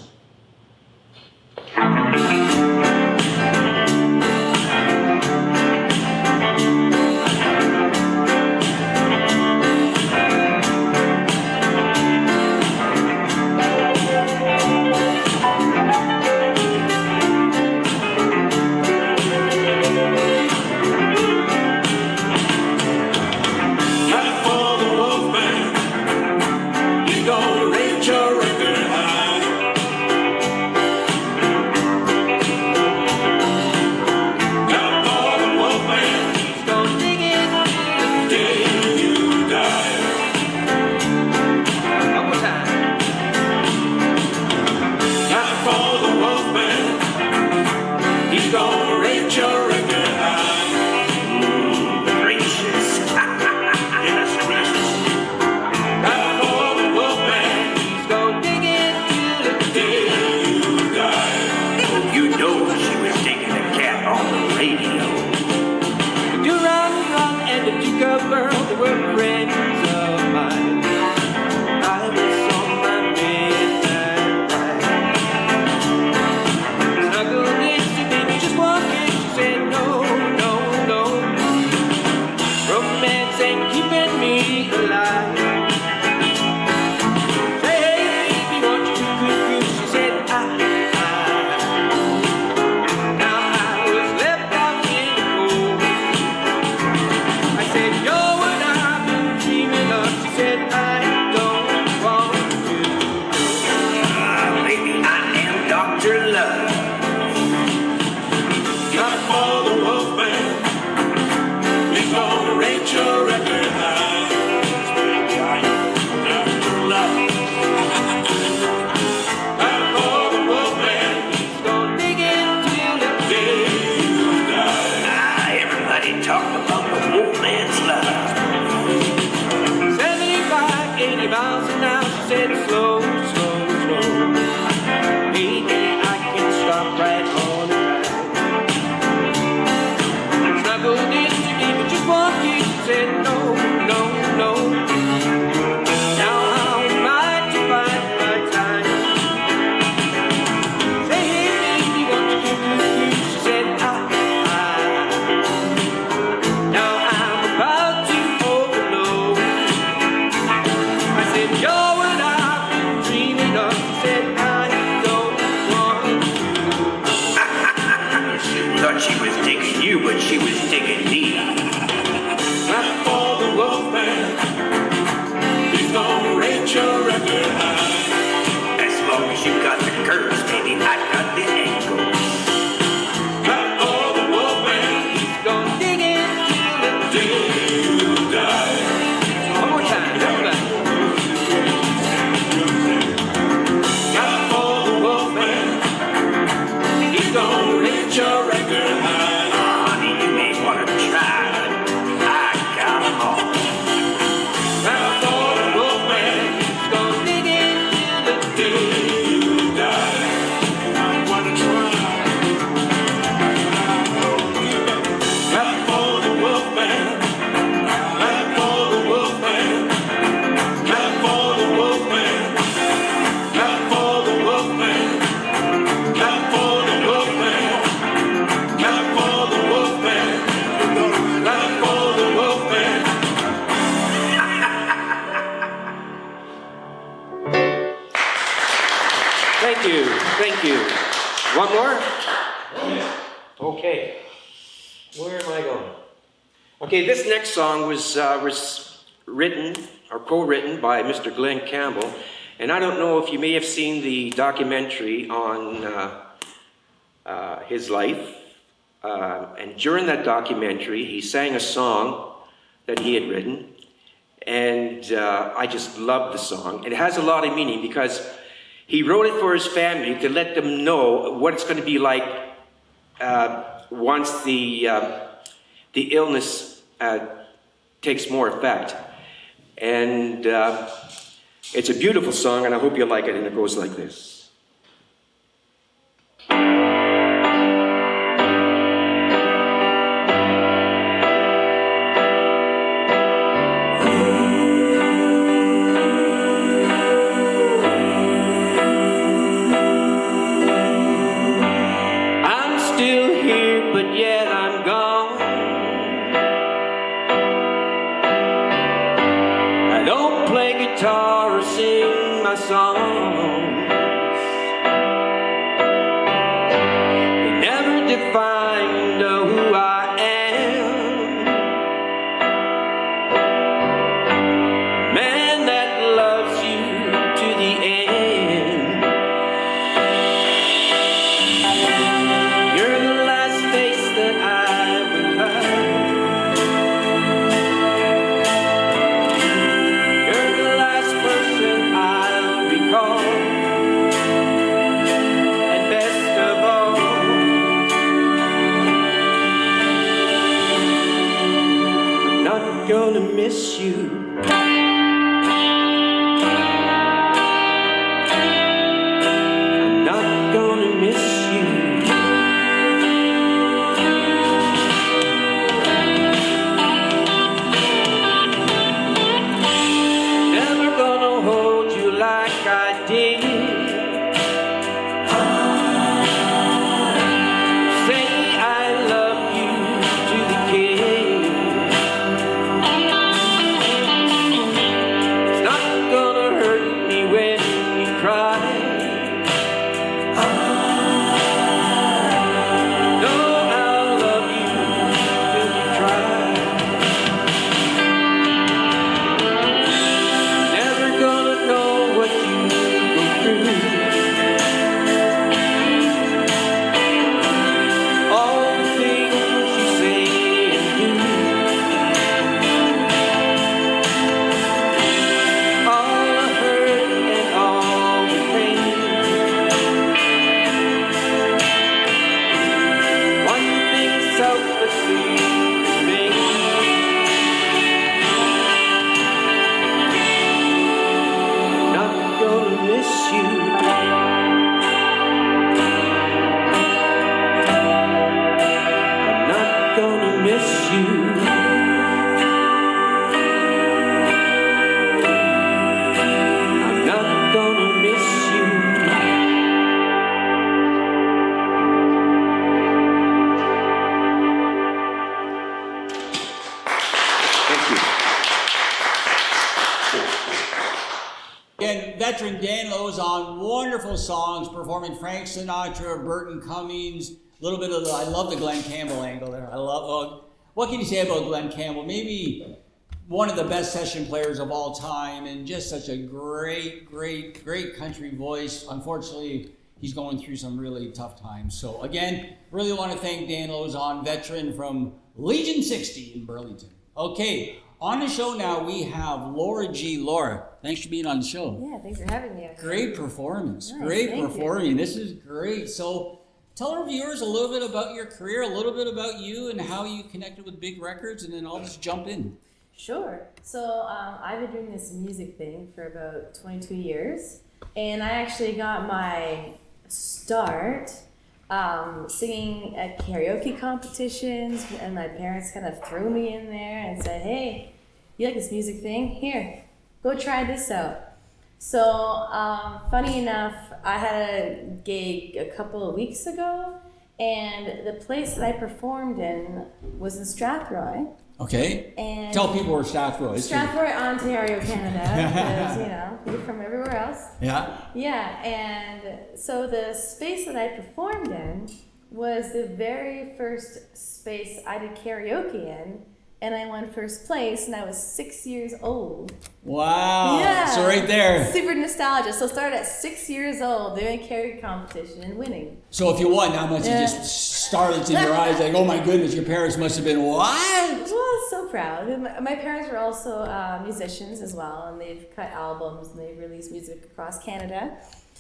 Thank you. One more? Okay. Where am I going? Okay, this next song was written or co-written by Mr. Glenn Campbell, and I don't know if you may have seen the documentary on his life. And during that documentary, he sang a song that he had written, And I just love the song. It has a lot of meaning because he wrote it for his family to let them know what it's going to be like once the illness takes more effect. And it's a beautiful song, and I hope you like it, and it goes like this. I'm still here, but yet I'm gone. I don't play guitar or sing my songs. They never defined who I am. Man that loves you to the end. You're the last face that I ever had. You're the last person I'll recall. And best of all, I'm not gonna miss you. I'm not gonna miss you. Never gonna hold you like I did. Say I love you to the kiss. It's not gonna hurt me when you cry. No, I'll love you till you try. Never gonna know what you go through. All the things you say and do. All the hurt and all the pain. One thing selflessly remains. Not gonna miss you. I'm not gonna miss you. I'm not gonna miss you. Thank you. Again, veteran Dan Lowe's on wonderful songs, performing Frank Sinatra, Burton Cummings, a little bit of I love the Glenn Campbell angle there. I love, what can you say about Glenn Campbell? Maybe one of the best session players of all time, and just such a great country voice. Unfortunately, he's going through some really tough times. So again, really want to thank Dan Lowe's on, veteran from Legion 60 in Burlington. Okay, on the show now we have Laura G. Laura, thanks for being on the show. Yeah, thanks for having me. Great performance. Nice, Great thank you. performing. This is great. So tell our viewers a little bit about your career, a little bit about you and how you connected with big records, and then I'll just jump in. Sure. So I've been doing this music thing for about 22 years, and I actually got my start singing at karaoke competitions, and my parents kind of threw me in there and said, "Hey, you like this music thing? Here, go try this out." So funny enough, I had a gig a couple of weeks ago, and the place that I performed in was in Strathroy. Okay. And tell people where Strathroy is. Strathroy, Ontario, Canada, because, you know, you're from everywhere else. Yeah. Yeah, and so the space that I performed in was the very first space I did karaoke in, and I won first place, and I was 6 years old. Wow. Yeah. So right there. Super nostalgia. So started at 6 years old doing karaoke competition and winning. So if you won, how much it just started in your eyes? Like, oh my goodness, your parents must have been what? Well, so proud. My parents were also musicians as well, and they've cut albums and they've released music across Canada.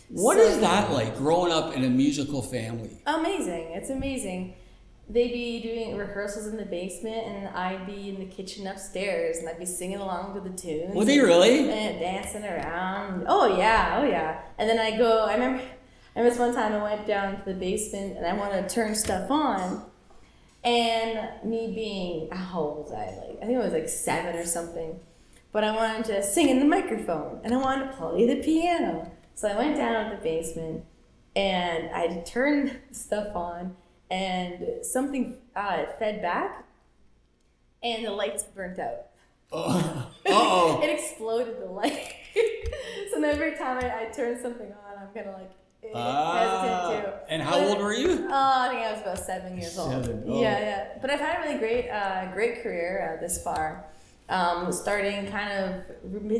What is that like, growing up in a musical family? Amazing. It's amazing. They'd be doing rehearsals in the basement, and I'd be in the kitchen upstairs, and I'd be singing along to the tunes. Were they really? And dancing around. Oh yeah. And then I remember this one time I went down to the basement, and I wanted to turn stuff on, and me being, how old was I? I think I was 7 or something, but I wanted to sing in the microphone, and I wanted to play the piano. So I went down to the basement, and I turned stuff on, and something fed back, and the lights burnt out. Uh-oh. It exploded, the light. So now every time I turn something on, I'm kind of hesitant too. And how old were you? I think I was about 7 years old. 7, oh. Yeah. But I've had a really great career this far. Starting kind of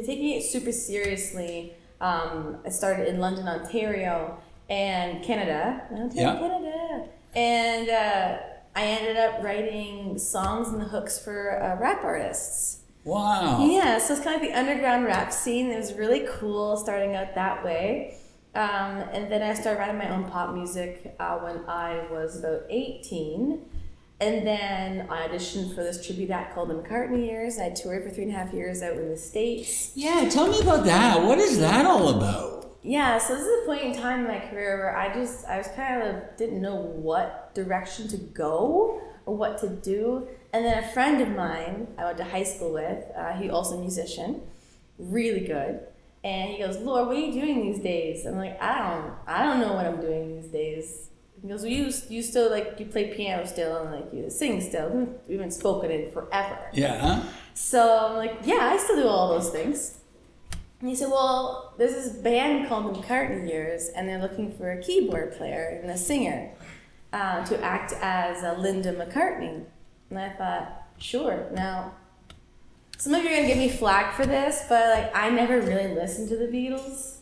taking it super seriously. I started in London, Ontario, and Canada. Canada. And I ended up writing songs and the hooks for rap artists. Wow. Yeah, so it's kind of the underground rap scene. It was really cool starting out that way. And then I started writing my own pop music when I was about 18. And then I auditioned for this tribute act called the McCartney Years. I toured for 3.5 years out in the States. Yeah, tell me about that. What is that all about? Yeah, so this is a point in time in my career where I was kind of didn't know what direction to go or what to do. And then a friend of mine I went to high school with, he also a musician, really good. And he goes, "Laura, what are you doing these days?" I'm like, I don't know what I'm doing these days. He goes, "Well, you still you play piano still and you sing still. We haven't spoken in forever." Yeah. So I'm like, "Yeah, I still do all those things." And he said, "Well, there's this band called the McCartney Years, and they're looking for a keyboard player and a singer to act as Linda McCartney." And I thought, sure. Now, some of you are gonna give me flack for this, but I never really listened to the Beatles.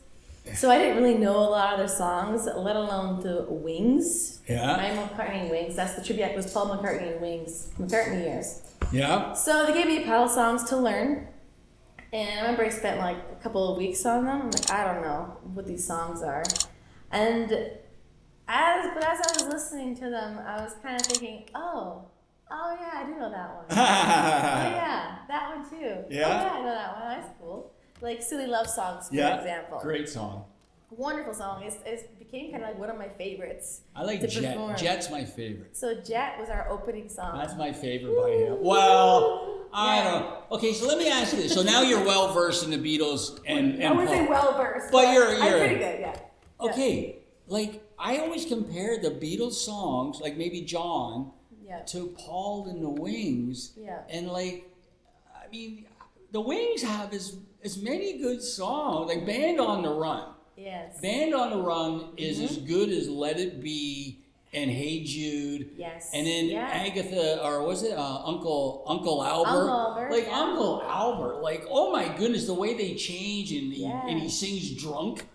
So I didn't really know a lot of their songs, let alone the Wings. Yeah. My McCartney and Wings. That's the tribute act, was Paul McCartney and Wings, McCartney Years. Yeah. So they gave me a pile of songs to learn. And I remember I spent a couple of weeks on them. I'm like, I don't know what these songs are. And as I was listening to them, I was kind of thinking, oh yeah, I do know that one. Oh yeah, that one too. Yeah? Oh yeah, I know that one. That's cool. Silly Love Songs, for example. Great song. Wonderful song. It became kind of one of my favorites. I like to Jet. perform. Jet's my favorite. So Jet was our opening song. That's my favorite by him. Well, I don't know. Okay, so let me ask you this. So now you're well versed in the Beatles and I wouldn't say Paul. well versed, But you're I'm pretty good, yeah. Okay, I always compare the Beatles songs, maybe John, to Paul and the Wings. Yeah. And the Wings have as many good songs, like Band on the Run. Yes. Band on the Run is as good as Let It Be and Hey Jude. Yes. And then Agatha, or was it Uncle Albert? Uncle Albert, Uncle Albert, oh my goodness, the way they change and he sings drunk.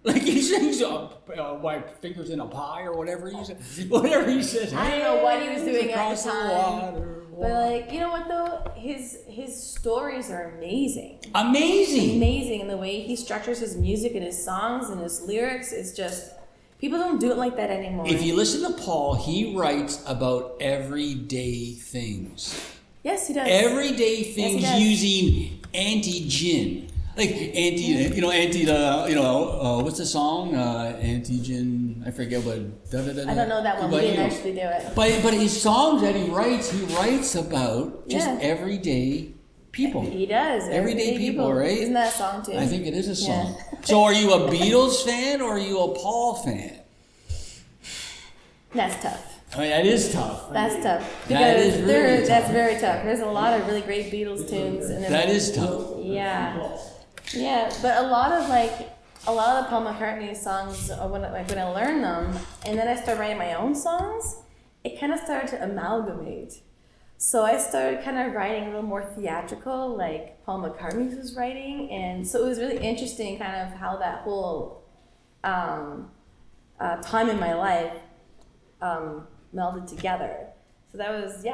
He sings my fingers in a pie or whatever he says. Whatever he says. I don't know what he was doing at the time. Water. But you know what though? His stories are amazing. Amazing. And the way he structures his music and his songs and his lyrics is just, people don't do it like that anymore. If you listen to Paul, he writes about everyday things. Yes, he does. Everyday things using anti-gin. What's the song? Anti-gin, I forget what. I don't know that one. We didn't actually do it. But his songs that he writes about just everyday people. He does. Everyday people, right? Isn't that a song too? I think it is a song. Yeah. So are you a Beatles fan or are you a Paul fan? That's tough. That is tough. That's tough. That is really tough. That's very tough. There's a lot of really great Beatles tunes. That is tough. Yeah. Yeah, but a lot of the Paul McCartney songs, when I learned them, and then I started writing my own songs, it kind of started to amalgamate. So I started kind of writing a little more theatrical, like Paul McCartney was writing, and so it was really interesting, kind of how that whole time in my life melded together. So that was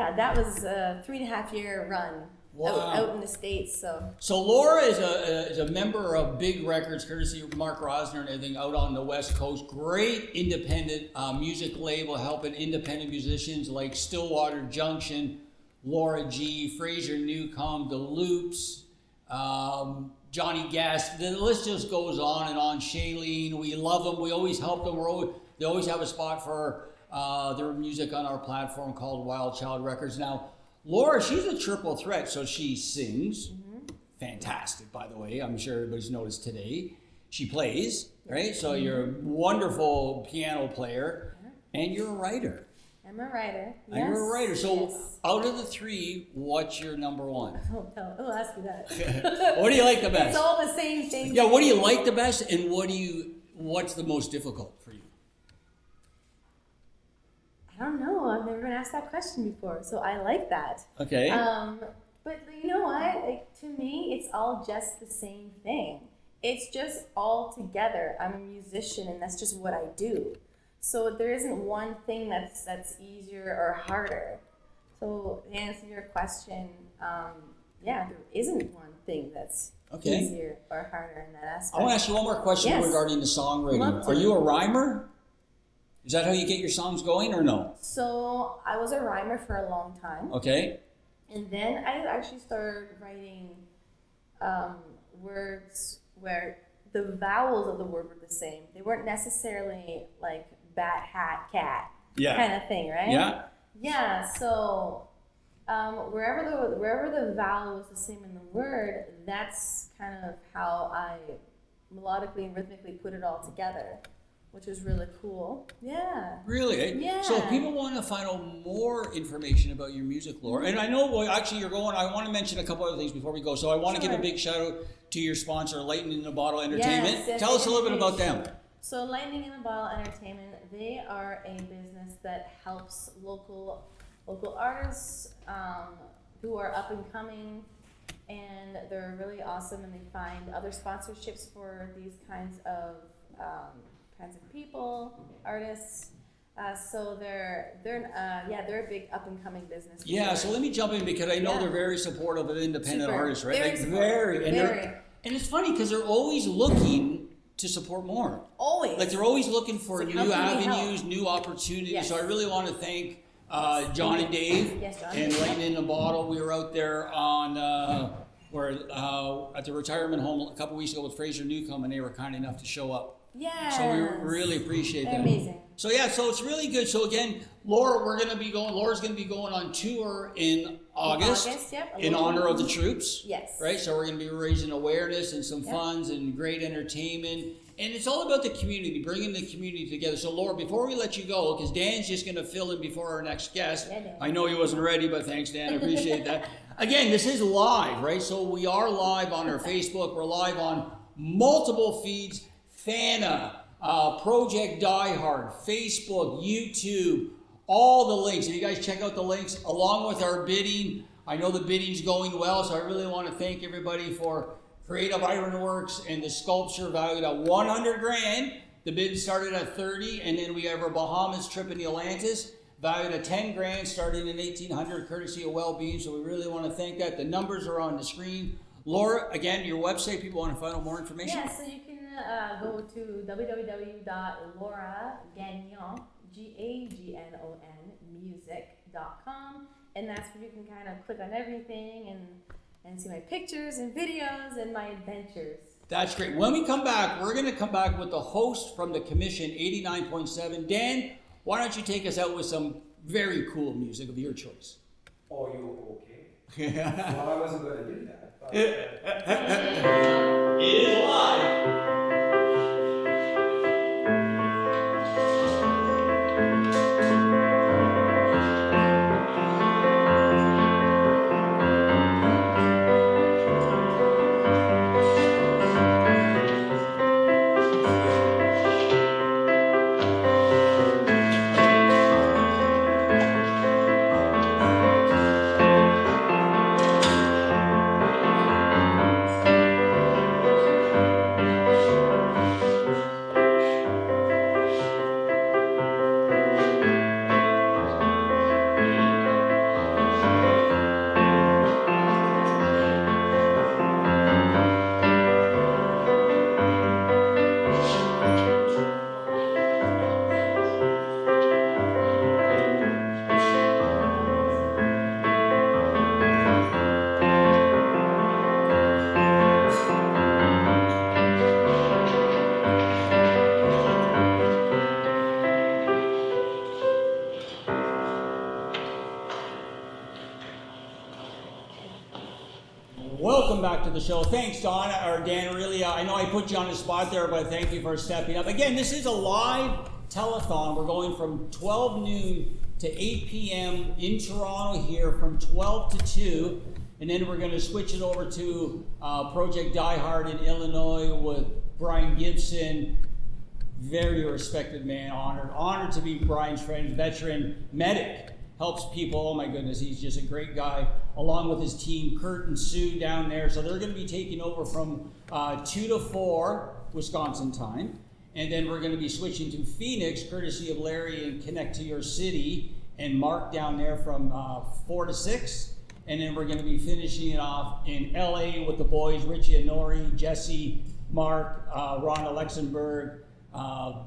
a 3.5 year run out in the States. So Laura is a member of Big Records, courtesy of Mark Rosner and everything, out on the West Coast. Great independent music label helping independent musicians like Stillwater Junction, Laura G, Fraser Newcomb, The Loops, Johnny Guest. The list just goes on and on. Shailene, we love them. We always help them. They always have a spot for their music on our platform called Wild Child Records. Now, Laura, she's a triple threat. So she sings, fantastic, by the way. I'm sure everybody's noticed today. She plays, right? So you're a wonderful piano player, and you're a writer. I'm a writer. Yes. You're a writer. So out of the three, what's your number one? I'll ask you that. What do you like the best? It's all the same thing. Yeah, what do you like the best, and what's the most difficult for you? I don't know. I've never been asked that question before, so I like that. Okay. But you know what? Like, to me, it's all just the same thing. It's just all together. I'm a musician, and that's just what I do. So there isn't one thing that's easier or harder. So to answer your question, there isn't one thing that's easier or harder in that aspect. I want to ask you one more question regarding the songwriting. Are you a rhymer? Is that how you get your songs going, or no? So I was a rhymer for a long time. Okay. And then I actually started writing words where the vowels of the word were the same. They weren't necessarily like bat, hat, cat kind of thing, right? Yeah. Yeah, so wherever the vowel was the same in the word, that's kind of how I melodically and rhythmically put it all together, which was really cool. Yeah. Really? Yeah. So if people want to find out more information about your music, Laura, and I know, well, actually you're going, I want to mention a couple other things before we go. So I want to give a big shout out to your sponsor, Lightning in a Bottle Entertainment. Yes, Tell us a little bit about them. So Lightning in a Bottle Entertainment, they are a business that helps local artists who are up and coming, and they're really awesome, and they find other sponsorships for these kinds of people, artists. So they're a big up and coming business. Yeah, so let me jump in because I know they're very supportive of independent artists, right? Very and it's funny because they're always looking to support more. Always. Like they're always looking for new avenues, new opportunities. Yes. So I really want to thank John and Dave and Lightning in a Bottle. We were out there on at the retirement home a couple weeks ago with Fraser Newcomb, and they were kind enough to show up. Yeah. So we really appreciate that. Amazing. So so it's really good. So again, Laura's going to be going on tour in August in honor of the troops. Yes. Right? So we're going to be raising awareness and some funds and great entertainment. And it's all about the community, bringing the community together. So Laura, before we let you go, because Dan's just going to fill in before our next guest. Yeah, Dan. I know he wasn't ready, but thanks, Dan. I appreciate that. Again, this is live, right? So we are live on our Facebook. We're live on multiple feeds. Fana, Project Diehard, Facebook, YouTube, all the links. If you guys check out the links along with our bidding, I know the bidding's going well, so I really want to thank everybody for Creative Ironworks and the sculpture valued at $100,000. The bid started at 30, and then we have our Bahamas trip in the Atlantis valued at $10,000, starting in 1800, courtesy of Wellbeing. So we really want to thank that. The numbers are on the screen. Laura, again, your website. People want to find out more information. Yeah, so you can go to www.lauragagnon, GAGNON, music.com, and that's where you can kind of click on everything and see my pictures and videos and my adventures. That's great. When we come back, we're going to come back with the host from the Commission 89.7. Dan, why don't you take us out with some very cool music of your choice? Oh, you okay? Well, I wasn't going to do that. But, It is live. back to the show. Thanks, Don, or Dan, really. I know I put you on the spot there, but thank you for stepping up. Again, this is a live telethon. We're going from 12 noon to 8 p.m. in Toronto here from 12 to 2. And then we're going to switch it over to Project Die Hard in Illinois with Brian Gibson. Very respected man, honored to be Brian's friend, veteran medic. Helps people, oh my goodness, he's just a great guy, along with his team, Kurt and Sue down there. So they're going to be taking over from 2 to 4 Wisconsin time. And then we're going to be switching to Phoenix, courtesy of Larry and Connect to Your City, and Mark down there from 4 to 6. And then we're going to be finishing it off in LA with the boys, Richie Anori, Jesse, Mark, Ron Alexenberg,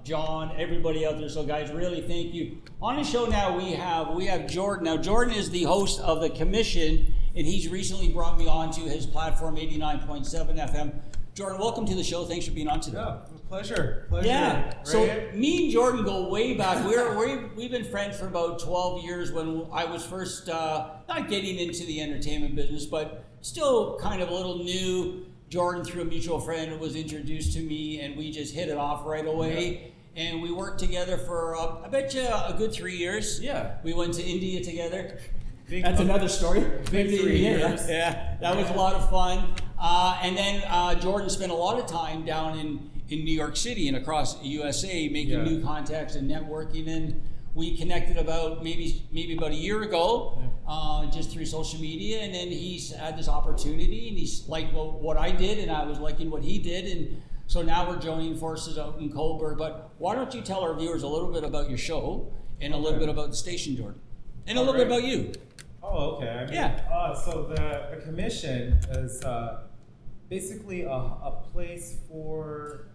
John, everybody out there. So guys, really thank you. On the show now we have Jordan. Now Jordan is the host of the commission, and he's recently brought me on to his platform 89.7 FM. Jordan, welcome to the show. Thanks for being on today. Yeah, pleasure. Yeah. Right? So me and Jordan go way back. We've been friends for about 12 years when I was first not getting into the entertainment business, but still kind of a little new. Jordan, through a mutual friend, was introduced to me, and we just hit it off right away. Yeah. And we worked together for, I bet you, a good 3 years. Yeah. We went to India together. That's another story. Big 3 years. Yeah, that was a lot of fun. And then Jordan spent a lot of time down in New York City and across USA making new contacts and networking. And we connected about maybe about a year ago, just through social media, and then he's had this opportunity, and he's liked what I did, and I was liking what he did, and so now we're joining forces out in Coburg. But why don't you tell our viewers a little bit about your show, and a little bit about the station, Jordan, and a little bit about you. Oh, okay. I mean, so the commission is basically a place for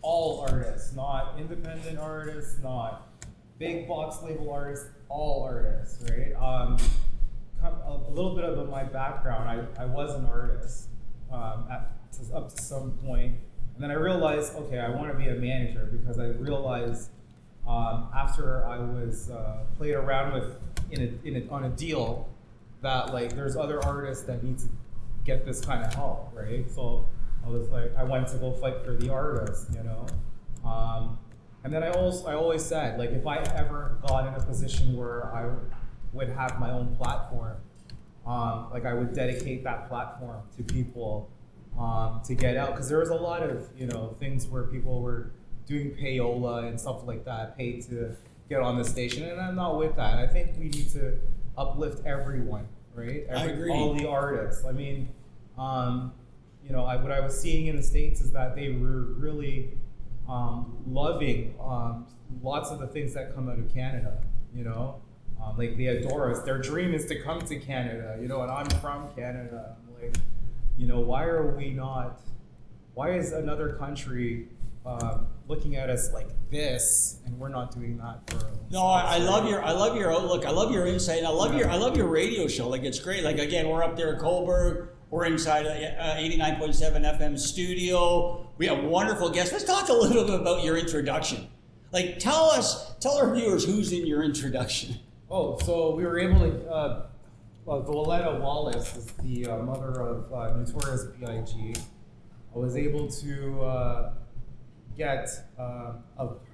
all artists, not independent artists, not big box label artists, all artists, right? A little bit of my background, I was an artist up to some point, and then I realized, okay, I want to be a manager, because I realized after I was played around with on a deal that like there's other artists that need to get this kind of help, right? So I was like, I went to go fight for the artists, you know. And then I always said, like, if I ever got in a position where I would have my own platform, like I would dedicate that platform to people to get out, because there was a lot of things where people were doing payola and stuff like that, paid to get on the station, and I'm not with that. I think we need to uplift everyone, right? I agree. All the artists. I mean, what I was seeing in the States is that they were really loving lots of the things that come out of Canada, like they adore us. Their dream is to come to Canada, and I'm from Canada. I'm like, why is another country looking at us like this, and we're not doing that for ourselves? No, I love your outlook. I love your insight. I love your radio show. Like, it's great. Like, again, we're up there at Coburg. We're inside 89.7 FM studio. We have wonderful guests. Let's talk a little bit about your introduction. Like, tell our viewers who's in your introduction. Oh, so we were able to, Violetta Wallace is the mother of Notorious B.I.G. I was able to get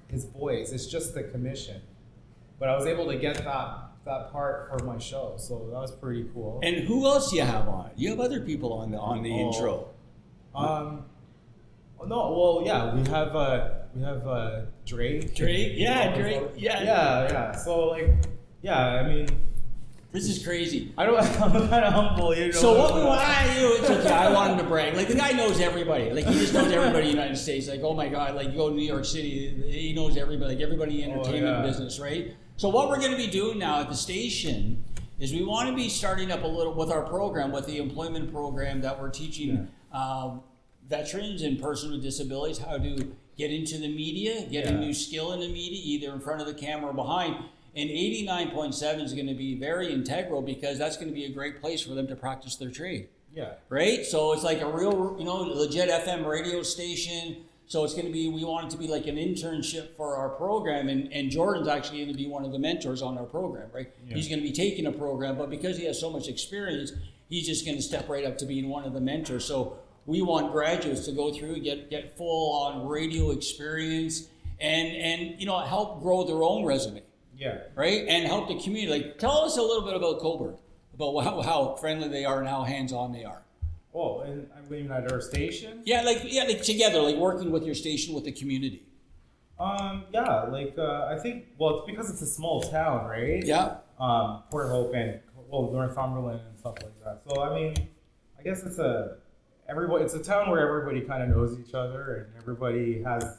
his voice. It's just the commission. But I was able to get that part for my show, so that was pretty cool. And who else do you have on? You have other people on the intro. We have Drake. Drake, yeah, Drake, yeah. Yeah. So I mean, this is crazy. I'm kind of humble, So what we want to do, it's okay. I want him to brag. Like, the guy knows everybody. Like, he just knows everybody in the United States. Like, oh my God, like, you go to New York City, he knows everybody. Like, everybody in the entertainment business, right? So what we're going to be doing now at the station is we want to be starting up a little with our program, with the employment program that we're teaching veterans and persons with disabilities how to get into the media, get a new skill in the media, either in front of the camera or behind. And 89.7 is going to be very integral, because that's going to be a great place for them to practice their trade. Yeah. Right? So it's like a real, legit FM radio station. So it's going to be, we want it to be like an internship for our program. And Jordan's actually going to be one of the mentors on our program, right? Yeah. He's going to be taking a program, but because he has so much experience, he's just going to step right up to being one of the mentors. So we want graduates to go through, get full on radio experience, and help grow their own resume. Yeah. Right? And help the community. Like, tell us a little bit about Coburg, about how friendly they are and how hands-on they are. Oh, and I mean at our station? Yeah, like together, like working with your station with the community. I think, well, it's because it's a small town, right? Yeah. Port Hope and Northumberland and stuff like that. So I mean, I guess it's a town where everybody kind of knows each other, and everybody has,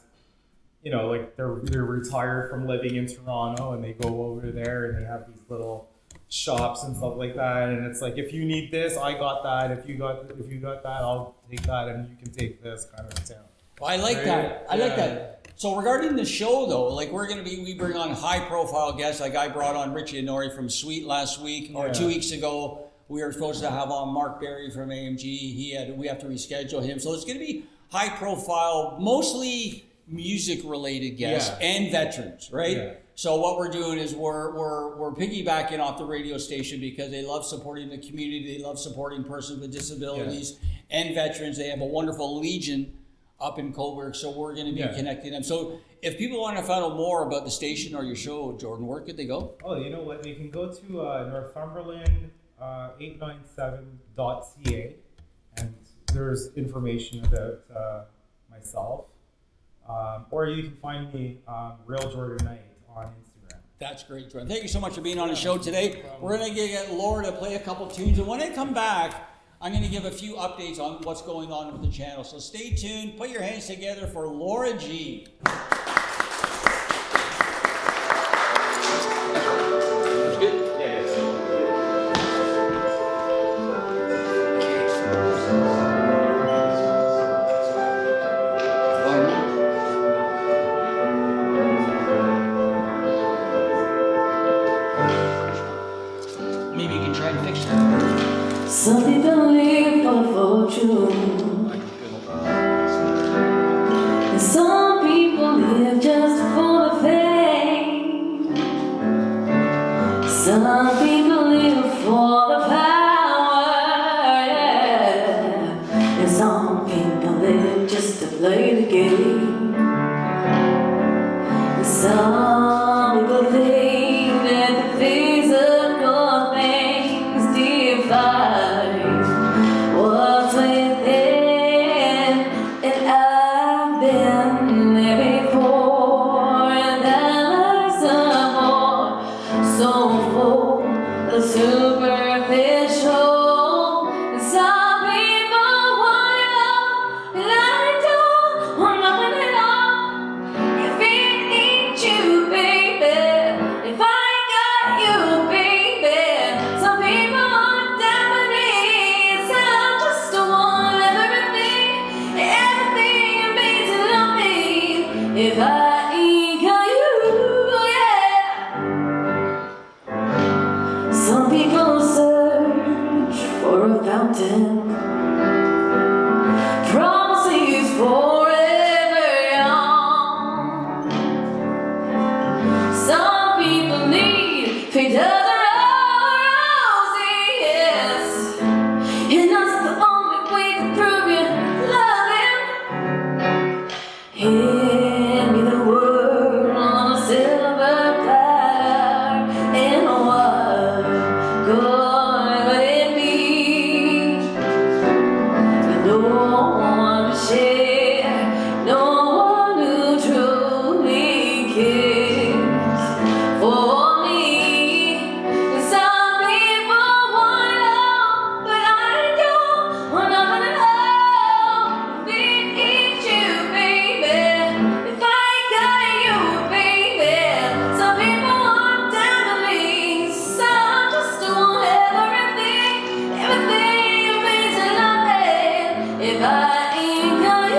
like they're retired from living in Toronto, and they go over there and they have these little shops and stuff like that. And it's like, if you need this, I got that. If you got that, I'll take that, and you can take this kind of town. Well, I like that. I like that. So regarding the show, though, like we bring on high-profile guests. Like I brought on Richie Honori from Sweet last week, or 2 weeks ago. We were supposed to have on Mark Berry from AMG. We have to reschedule him. So it's going to be high-profile, mostly music-related guests and veterans, right? Yeah. So what we're doing is we're piggybacking off the radio station because they love supporting the community. They love supporting persons with disabilities and veterans. They have a wonderful Legion up in Coburg, so we're going to be connecting them. So if people want to find out more about the station or your show, Jordan, where could they go? Oh, you know what? They can go to Northumberland 897.ca, and there's information about myself. Or you can find me, Real Jordan Knight, on Instagram. That's great, Jordan. Thank you so much for being on the show today. We're going to get Laura to play a couple tunes, and when I come back, I'm going to give a few updates on what's going on with the channel. So stay tuned. Put your hands together for Laura G. Maybe you can try and fix that. Some people live for fortune, and some people live just for the fame. Some people live for the power, and some people live just to play the game. And some people think that the physical things define what's within, and I've been there before, and that life's a bore so full of superficial. And some people want it all, and I don't want nothing at all. If it ain't you, baby, if I ain't got you, baby. Some people are diamonds, I just don't want everything it means to love me. If I ain't got you, some people search for a fountain, promises forever young. Some people need 3 dozen roses, yes, and that's the only way to prove you love him. Hand me the world on a silver platter, and what good would it be with no one to share, no one who truly cares for me? And some people want it all, but I don't want nothing at all. If it ain't you, baby, if I ain't got you, baby. Some people want diamonds, some just want everything it means to love it. If I ain't got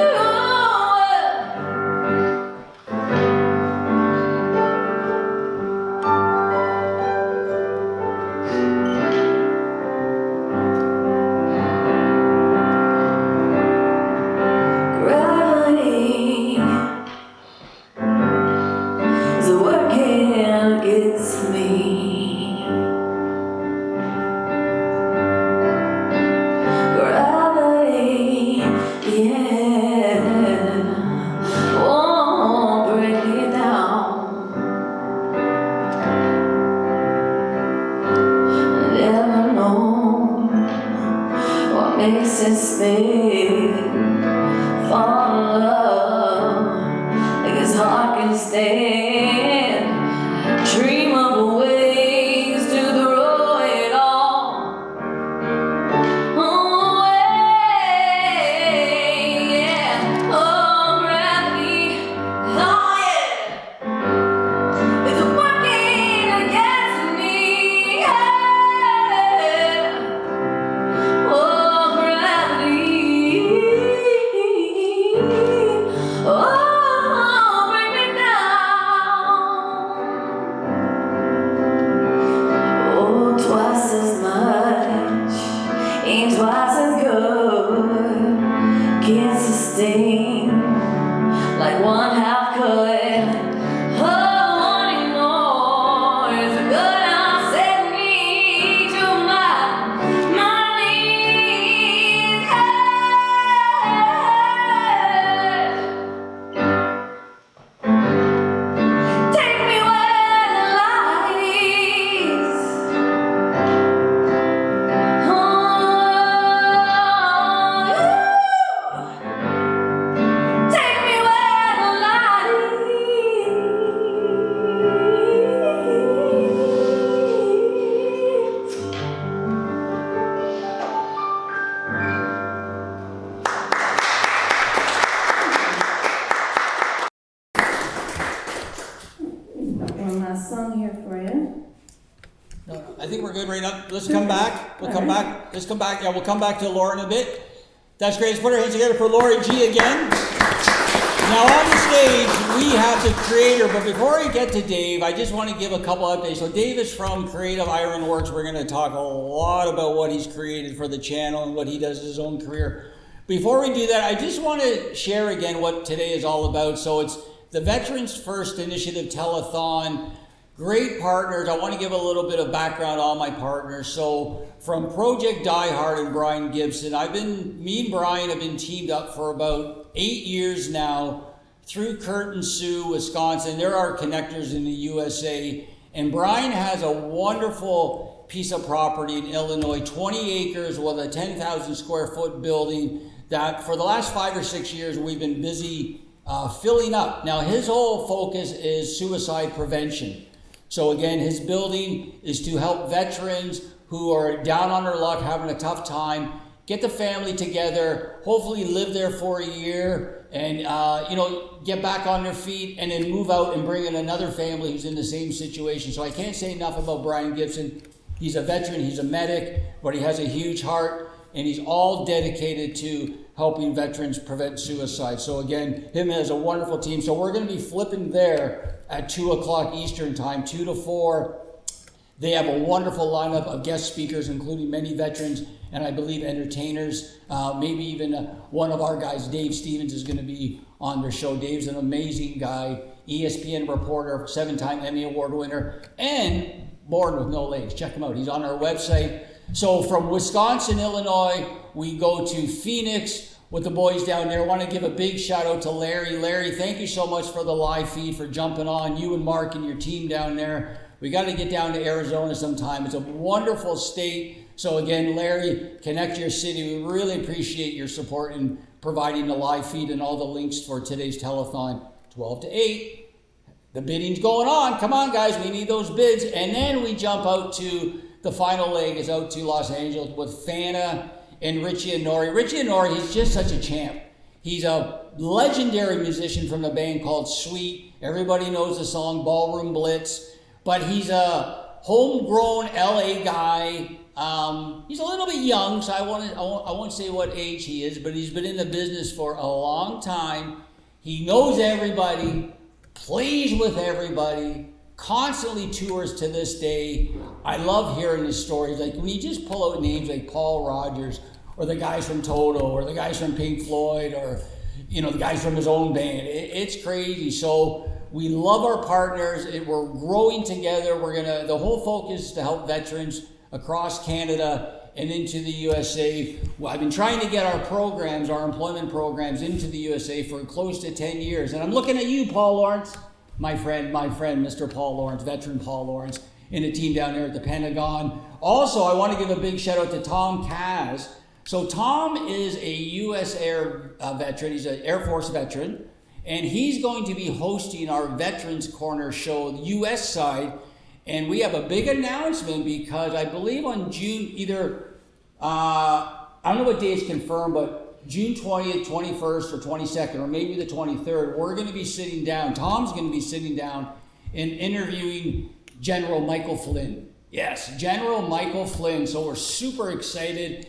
fall, like his heart can stand. Dream of ways to throw it all away. Yeah, oh gravity, oh yeah, it's working against me. Yeah. Oh, gravity. Oh, bring me down. Oh, twice as much ain't twice as good. Can't sustain like one half could. Oh, wanting more is a good enough set me to my knees. Take me where the light is. Take me where the light is. One last song here for you. No, I think we're good right now. Let's come back. We'll come back. Let's come back. Yeah, we'll come back to Laura in a bit. That's great. Let's put our hands together for Laura G again. Now on the stage, we have the creator, but before I get to Dave, I just want to give a couple updates. So Dave is from Creative Ironworks. We're going to talk a lot about what he's created for the channel and what he does in his own career. Before we do that, I just want to share again what today is all about. So it's the Veterans First Initiative Telethon. Great partners. I want to give a little bit of background on my partners. So from Project Die Hard and Brian Gibson, me and Brian have been teamed up for about 8 years now through Kurt and Sue, Wisconsin. They're our connectors in the USA. And Brian has a wonderful piece of property in Illinois, 20 acres with a 10,000 square foot building that for the last 5 or 6 years we've been busy filling up. Now his whole focus is suicide prevention. So again, his building is to help veterans who are down on their luck, having a tough time, get the family together, hopefully live there for a year and get back on their feet and then move out and bring in another family who's in the same situation. So I can't say enough about Brian Gibson. He's a veteran, he's a medic, but he has a huge heart and he's all dedicated to helping veterans prevent suicide. So again, him has a wonderful team. So we're going to be flipping there at 2 o'clock Eastern time, 2 to 4. They have a wonderful lineup of guest speakers, including many veterans and I believe entertainers. Maybe even one of our guys, Dave Stevens, is going to be on their show. Dave's an amazing guy, ESPN reporter, 7-time Emmy Award winner, and born with no legs. Check him out. He's on our website. So from Wisconsin, Illinois, we go to Phoenix with the boys down there. I want to give a big shout out to Larry. Larry, thank you so much for the live feed, for jumping on, you and Mark and your team down there. We got to get down to Arizona sometime. It's a wonderful state. So again, Larry, connect your city. We really appreciate your support in providing the live feed and all the links for today's telethon, 12 to 8. The bidding's going on. Come on, guys. We need those bids. And then we jump out to the final leg is out to Los Angeles with Fana and Richie Honore. Richie Honore, he's just such a champ. He's a legendary musician from a band called Sweet. Everybody knows the song Ballroom Blitz. But he's a homegrown LA guy. He's a little bit young, so I won't say what age he is, but he's been in the business for a long time. He knows everybody, plays with everybody, constantly tours to this day. I love hearing his stories. Like when you just pull out names like Paul Rogers, or the guys from Toto, or the guys from Pink Floyd, or the guys from his own band. It's crazy. So we love our partners. We're growing together. The whole focus is to help veterans across Canada and into the USA. Well, I've been trying to get our programs, our employment programs, into the USA for close to 10 years. And I'm looking at you, Paul Lawrence, my friend, Mr. Paul Lawrence, veteran Paul Lawrence, and the team down there at the Pentagon. Also, I want to give a big shout out to Tom Kaz So Tom is a U.S. Air veteran. He's an Air Force veteran, and he's going to be hosting our Veterans Corner show, the U.S. side. And we have a big announcement because I believe on June I don't know what day it's confirmed, but June 20th, 21st, or 22nd, or maybe the 23rd, we're going to be sitting down. Tom's going to be sitting down and interviewing General Michael Flynn. Yes, General Michael Flynn. So we're super excited.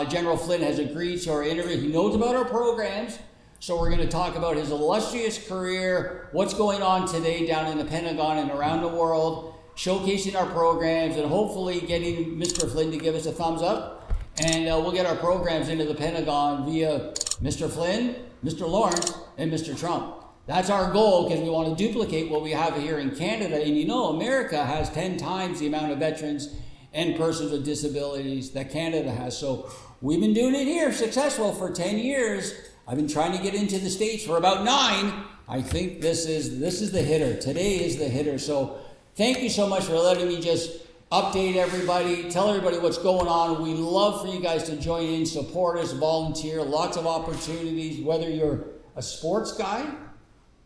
General Flynn has agreed to our interview. He knows about our programs. So we're going to talk about his illustrious career, what's going on today down in the Pentagon and around the world, showcasing our programs, and hopefully getting Mr. Flynn to give us a thumbs up. And we'll get our programs into the Pentagon via Mr. Flynn, Mr. Lawrence, and Mr. Trump. That's our goal, because we want to duplicate what we have here in Canada. And you know, America has 10 times the amount of veterans and persons with disabilities that Canada has. So we've been doing it here successful for 10 years. I've been trying to get into the States for about 9. I think this is the hitter. Today is the hitter. So thank you so much for letting me just update everybody, tell everybody what's going on. We love for you guys to join in, support us, volunteer, lots of opportunities, whether you're a sports guy,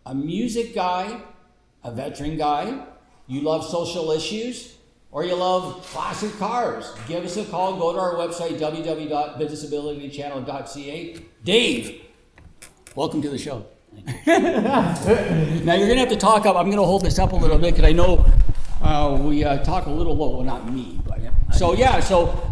a music guy, a veteran guy, you love social issues, or you love classic cars. Give us a call, go to our website, www.disabilitychannel.ca. Dave, welcome to the show. Now you're gonna have to talk up. I'm gonna hold this up a little bit because I know we talk a little low. Well, not me, but so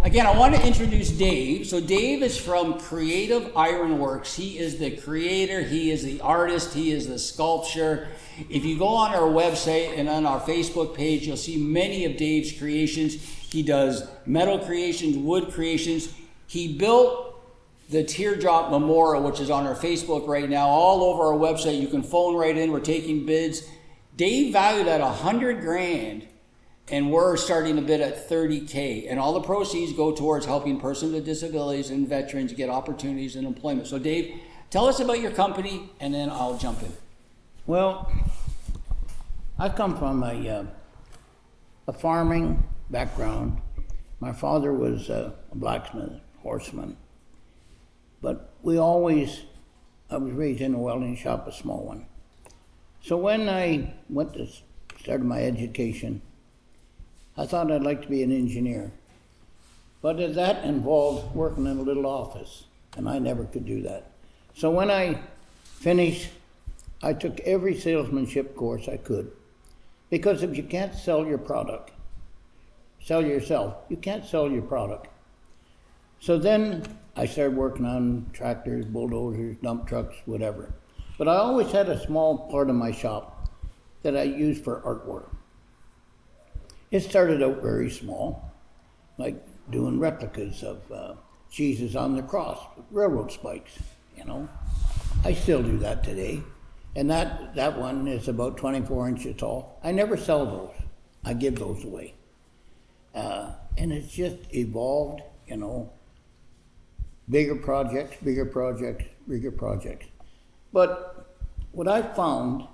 again, I want to introduce Dave. So Dave is from Creative Ironworks. He is the creator. He is the artist. He is the sculptor. If you go on our website and on our Facebook page, you'll see many of Dave's creations. He does metal creations, wood creations. He built the Teardrop Memorial, which is on our Facebook right now, all over our website. You can phone right in. We're taking bids. Dave valued at $100,000, and we're starting a bid at $30,000. And all the proceeds go towards helping persons with disabilities and veterans get opportunities and employment. So Dave, tell us about your company, and then I'll jump in. Well, I come from a farming background. My father was a blacksmith, horseman. But I was raised in a welding shop, a small one. So when I went to start my education, I thought I'd like to be an engineer. But that involved working in a little office, and I never could do that. So when I finished, I took every salesmanship course I could. Because if you can't sell your product, sell yourself, you can't sell your product. So then I started working on tractors, bulldozers, dump trucks, whatever. But I always had a small part of my shop that I used for artwork. It started out very small, like doing replicas of Jesus on the cross, with railroad spikes, you know. I still do that today. And that one is about 24 inches tall. I never sell those. I give those away. And it's just evolved, you know. Bigger projects, bigger projects, bigger projects. But what I found,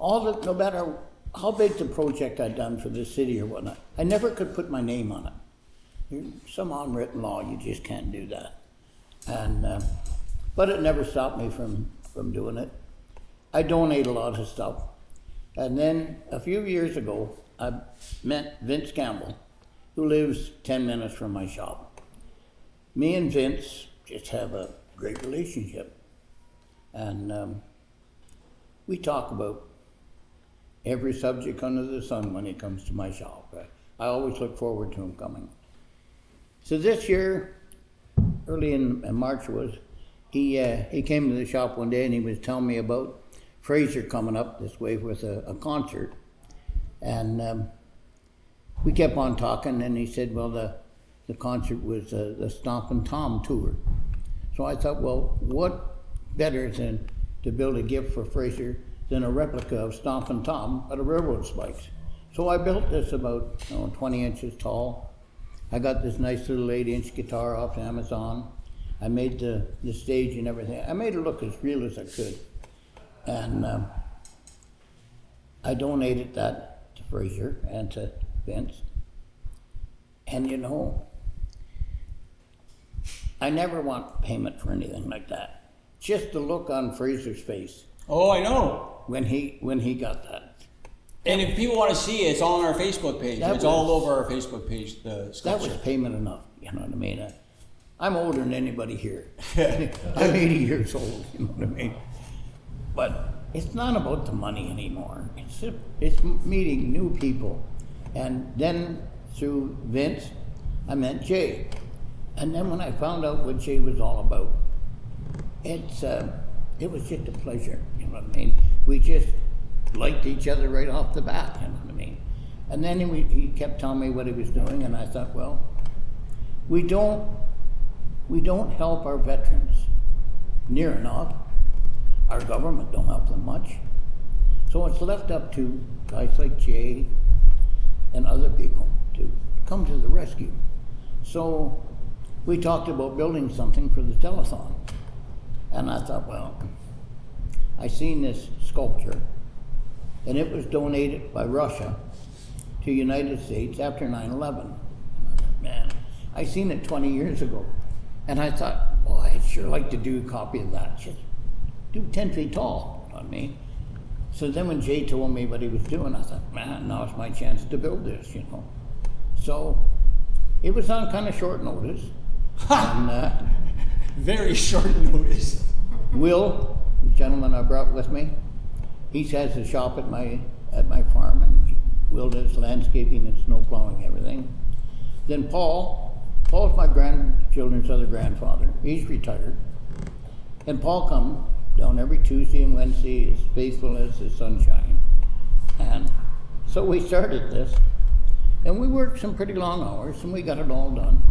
no matter how big the project I'd done for the city or whatnot, I never could put my name on it. Some unwritten law, you just can't do that. And but it never stopped me from doing it. I donate a lot of stuff. And then a few years ago, I met Vince Campbell, who lives 10 minutes from my shop. Me and Vince just have a great relationship. And we talk about every subject under the sun when he comes to my shop. I always look forward to him coming. So this year, early in March he came to the shop one day and he was telling me about Fraser coming up this way with a concert. And we kept on talking, and he said, well, the concert was the Stompin' Tom tour. So I thought, well, what better than to build a gift for Fraser than a replica of Stompin' Tom out of railroad spikes. So I built this about 20 inches tall. I got this nice little 8-inch guitar off Amazon. I made the stage and everything. I made it look as real as I could. And I donated that to Fraser and to Vince. And I never want payment for anything like that. Just the look on Fraser's face Oh, I know. when he got that. And if people want to see it, it's on our Facebook page. That It's all was- over our Facebook page, the That sculpture. was payment enough, you know what I mean? I'm older than anybody here. I'm 80 years old, you know what I mean? But it's not about the money anymore. It's meeting new people. And then through Vince, I met Jay. And then when I found out what Jay was all about, it was just a pleasure, you know what I mean? We just liked each other right off the bat, you know what I mean? And then he kept telling me what he was doing, and I thought, well, we don't help our veterans near enough. Our government don't help them much. So it's left up to guys like Jay and other people to come to the rescue. So we talked about building something for the telethon. And I thought, well, I seen this sculpture, and it was donated by Russia to United States after 9/11. Man, I seen it 20 years ago. And I thought, boy, I'd sure like to do a copy of that. Just do 10 feet tall, you know what I mean? So then when Jay told me what he was doing, I thought, man, now's my chance to build this, you know. So it was on kind of short notice. And, Very short notice. Will, the gentleman I brought with me, he has a shop at my farm, and Will does landscaping and snow plowing, everything. Then Paul's my grandchildren's other grandfather. He's retired. And Paul come down every Tuesday and Wednesday as faithful as the sunshine. And so we started this, and we worked some pretty long hours, and we got it all done.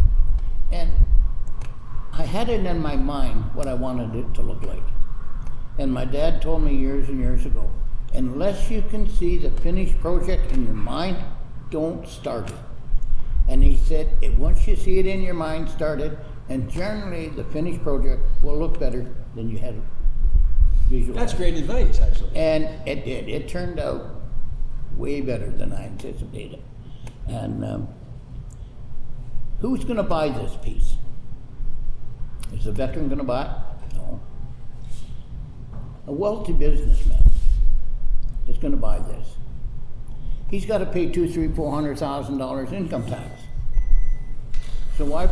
And I had it in my mind what I wanted it to look like. And my dad told me years and years ago, unless you can see the finished project in your mind, don't start it. And he said, once you see it in your mind, start it, and generally the finished project will look better than you had visualized. That's great advice, actually. And it did. It turned out way better than I anticipated. And who's going to buy this piece? Is the veteran going to buy it? No. A wealthy businessman is going to buy this. He's got to pay $200,000, $300,000, $400,000 income tax. So why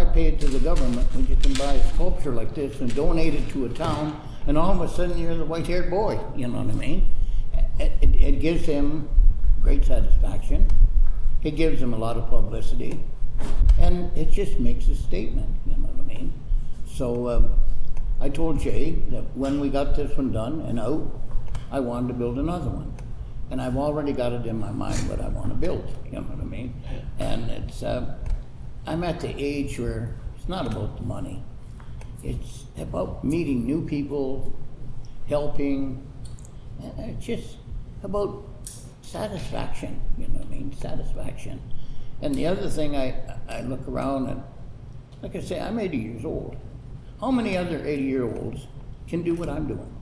pay it to the government when you can buy a sculpture like this and donate it to a town, and all of a sudden you're the white-haired boy? You know what I mean? It gives him great satisfaction. It gives him a lot of publicity, and it just makes a statement. You know what I mean? So I told Jay that when we got this one done and out, I wanted to build another one. And I've already got it in my mind what I want to build, you know what I mean? And it's, I'm at the age where it's not about the money. It's about meeting new people, helping, and it's just about satisfaction, you know what I mean? Satisfaction. And the other thing, I look around and, like I say, I'm 80 years old. How many other 80-year-olds can do what I'm doing?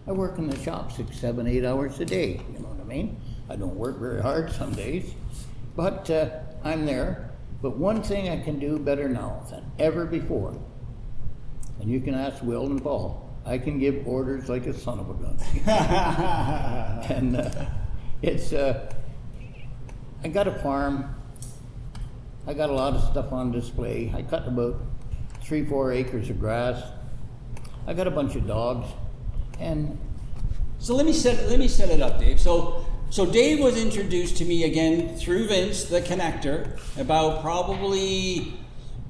I work in the shop 6, 7, 8 hours a day, you know what I mean? I don't work very hard some days, but I'm there. But one thing I can do better now than ever before, and you can ask Will and Paul, I can give orders like a son of a gun. And it's, I got a farm. I got a lot of stuff on display. I cut about 3-4 acres of grass. I got a bunch of dogs. And so let me set it up, Dave. So Dave was introduced to me again through Vince, the connector, about probably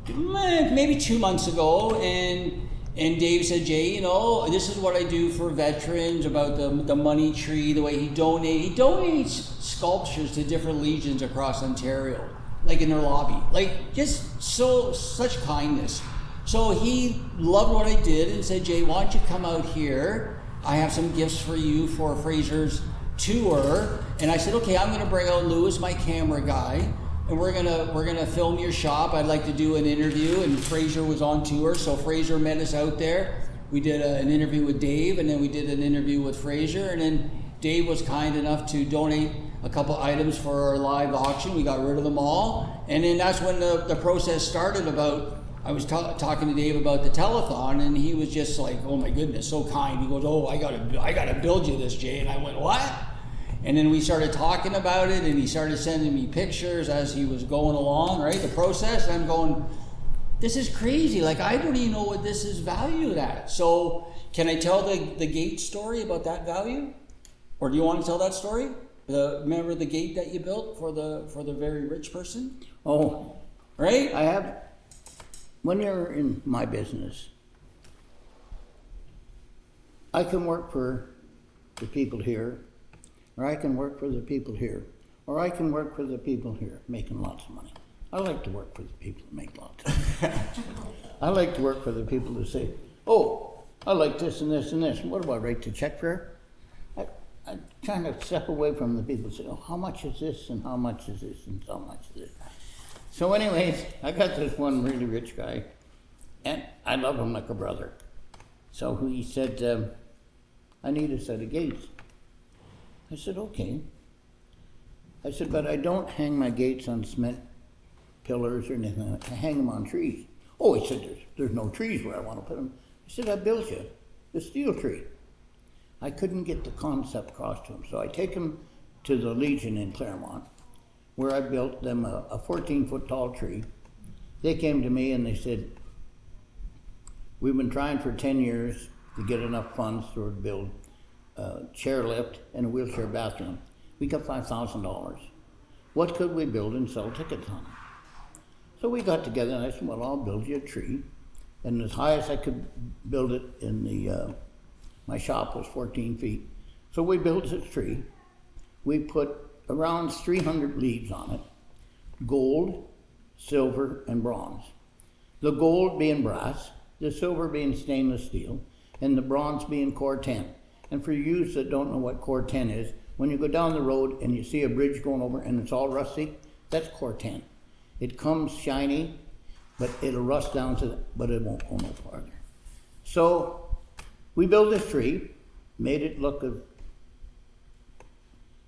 maybe 2 months ago, and Dave said, Jay, you know, this is what I do for veterans about the money tree, the way he donates sculptures to different legions across Ontario, like in their lobby, like just such kindness. So he loved what I did and said, Jay, why don't you come out here? I have some gifts for you for Fraser's tour. And I said, okay, I'm gonna bring out Lewis, my camera guy, and we're gonna film your shop. I'd like to do an interview, and Fraser was on tour, so Fraser met us out there. We did an interview with Dave, and then we did an interview with Fraser, and then Dave was kind enough to donate a couple items for our live auction. We got rid of them all, and then that's when the process started about I was talking to Dave about the telethon, and he was just like, "Oh my goodness, so kind." He goes, "Oh, I gotta build you this, Jay." And I went, "What?" And then we started talking about it, and he started sending me pictures as he was going along, right, the process. And I'm going, "This is crazy. Like, I don't even know what this is valued at." So, can I tell the gate story about that value, or do you want to tell that story? Remember the gate that you built for the very rich person? Oh, right. I have. When you're in my business, I can work for the people here, or I can work for the people here, or I can work for the people here, making lots of money. I like to work for the people that make lots of money. I like to work for the people that say, "Oh, I like this and this and this. What do I write to check for?" I'm trying to step away from the people that say, "Oh, how much is this and how much is this and how much is this?" So anyways, I got this one really rich guy, and I love him like a brother. So he said, "I need a set of gates." I said, "Okay." I said, "But I don't hang my gates on cement pillars or anything. I hang them on trees." "Oh," he said, there's no trees where I want to put them." I said, "I built you a steel tree." I couldn't get the concept across to him, so I take him to the Legion in Claremont, where I built them a 14-foot tall tree. They came to me and they said, "We've been trying for 10 years to get enough funds to build a chairlift and a wheelchair bathroom. We got $5,000. What could we build and sell tickets on?" So we got together and I said, "Well, I'll build you a tree." And as high as I could build it in my shop was 14 feet. So we built this tree. We put around 300 leaves on it, gold, silver, and bronze. The gold being brass, the silver being stainless steel, and the bronze being core 10. And for you that don't know what core 10 is, when you go down the road and you see a bridge going over and it's all rusty, that's core 10. It comes shiny, but it'll rust down but it won't go no farther. So we built this tree, made it look as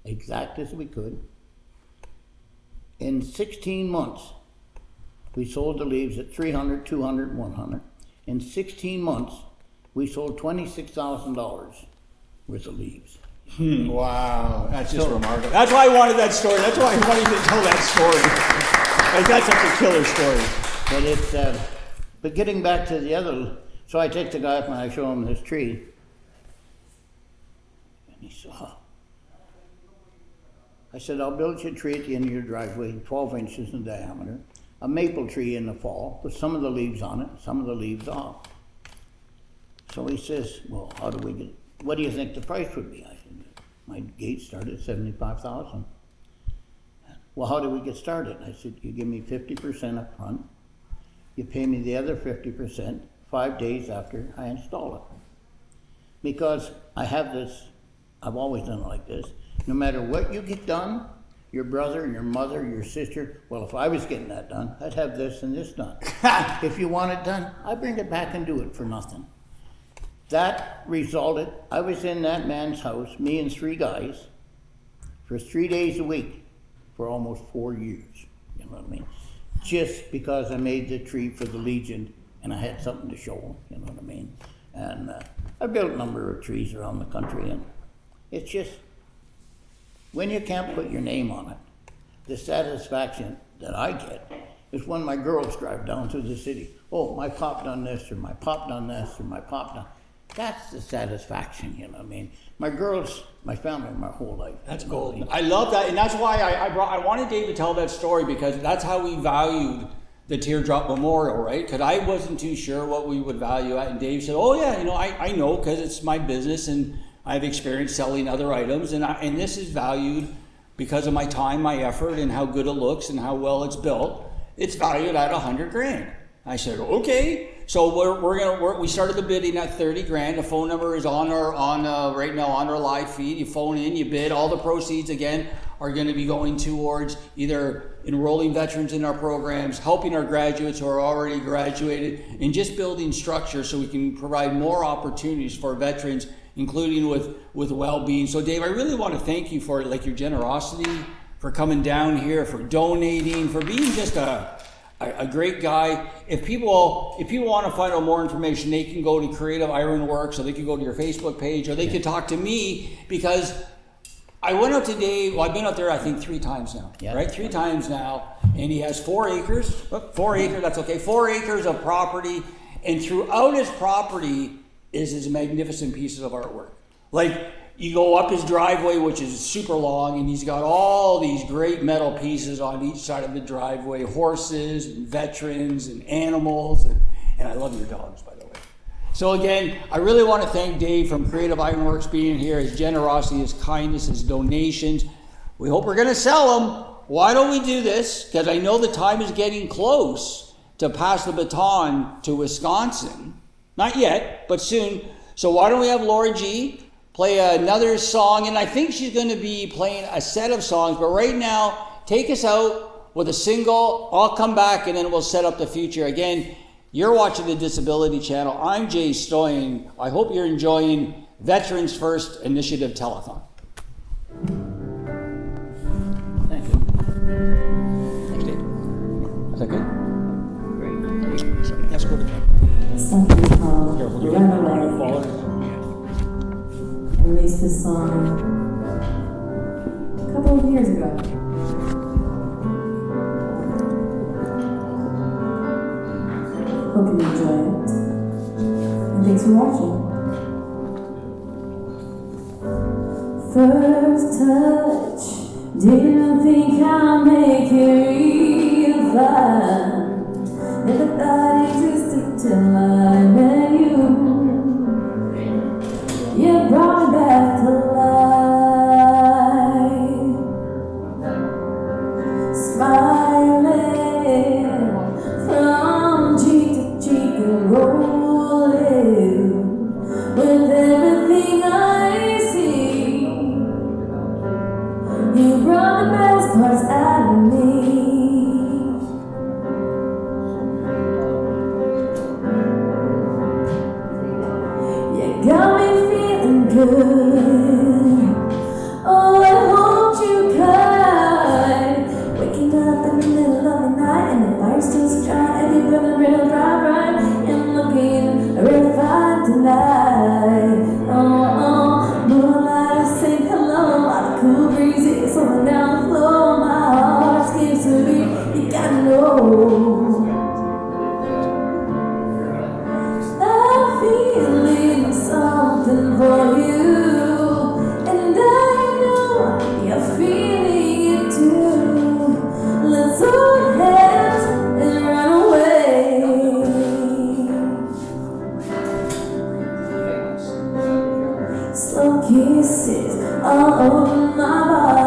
exact as we could. In 16 months, we sold the leaves at 300, 200, 100. In 16 months, we sold $26,000 worth of leaves. Wow, that's just remarkable. That's why I wanted that story. That's why I wanted to tell that story. Like, that's such a killer story. But it's, but getting back to the other, so I take the guy up and I show him this tree. And he said, "Oh." I said, "I'll build you a tree at the end of your driveway, 12 inches in diameter, a maple tree in the fall, with some of the leaves on it, some of the leaves off." So he says, "Well, what do you think the price would be?" I said, "My gate started at $75,000. "Well, how do we get started?" I said, "You give me 50% up front. You pay me the other 50% 5 days after I install it. Because I have this, I've always done it like this. No matter what you get done, your brother, your mother, your sister, well, if I was getting that done, I'd have this and this done. If you want it done, I bring it back and do it for nothing." That resulted, I was in that man's house, me and 3 guys, for 3 days a week for almost 4 years. You know what I mean? Just because I made the tree for the Legion and I had something to show them, you know what I mean? And I built a number of trees around the country, and it's just, when you can't put your name on it, the satisfaction that I get is when my girls drive down to the city. "Oh, my pop done this, or my pop done this, or my pop done." That's the satisfaction, you know what I mean? My girls, my family, my whole life. That's gold. I love that, and that's why I wanted Dave to tell that story, because that's how we valued the Teardrop Memorial, right? Because I wasn't too sure what we would value at, and Dave said, "Oh yeah, I know, because it's my business and I've experienced selling other items, and this is valued because of my time, my effort, and how good it looks and how well it's built. It's valued at $100,000." I said, "Okay." So we started the bidding at $30,000. The phone number is right now on our live feed. You phone in, you bid. All the proceeds again are going to be going towards either enrolling veterans in our programs, helping our graduates who are already graduated, and just building structure so we can provide more opportunities for veterans, including with well-being. So Dave, I really want to thank you for your generosity, for coming down here, for donating, for being just a a great guy. If people want to find out more information, they can go to Creative Ironworks, or they can go to your Facebook page, or they can talk to me, because I went out today. Well, I've been out there I think 3 times now, right? 3 times now, and he has 4 acres. 4 acres, that's okay. 4 acres of property, and throughout his property is his magnificent pieces of artwork. Like, you go up his driveway, which is super long, and he's got all these great metal pieces on each side of the driveway, horses and veterans and animals, and I love your dogs, by the way. So again, I really want to thank Dave from Creative Ironworks being here, his generosity, his kindness, his donations. We hope we're going to sell them. Why don't we do this? Because I know the time is getting close to pass the baton to Wisconsin. Not yet, but soon. So why don't we have Laura G play another song, and I think she's going to be playing a set of songs, but right now, take us out with a single. I'll come back, and then we'll set up the future. Again, you're watching the Disability Channel. I'm Jay Stoyan. I hope you're enjoying Veterans First Initiative Telethon. Thank you. Thanks, Dave. Is that good? Great. Let's go to the Something called Runaway. I released this song a couple of years ago. Hope you enjoy it. And thanks for watching. First touch, didn't think I'd make it real fine. Never thought it existed till I met you. You brought me back to life, smiling from cheek to cheek and rolling with everything I see. You brought the best parts out of me. You got me feeling good. Oh, I hope you cried. Waking up in the middle of the night and the fire's still strong and you're burning real bright. I'm looking real fine tonight. Oh, moonlight sing hello. All the cool breezes flowing down the floor. My heart skips a beat. You gotta know. I'm feeling something for you, and I know you're feeling it too. Let's hold hands and run away. Slow kisses all over my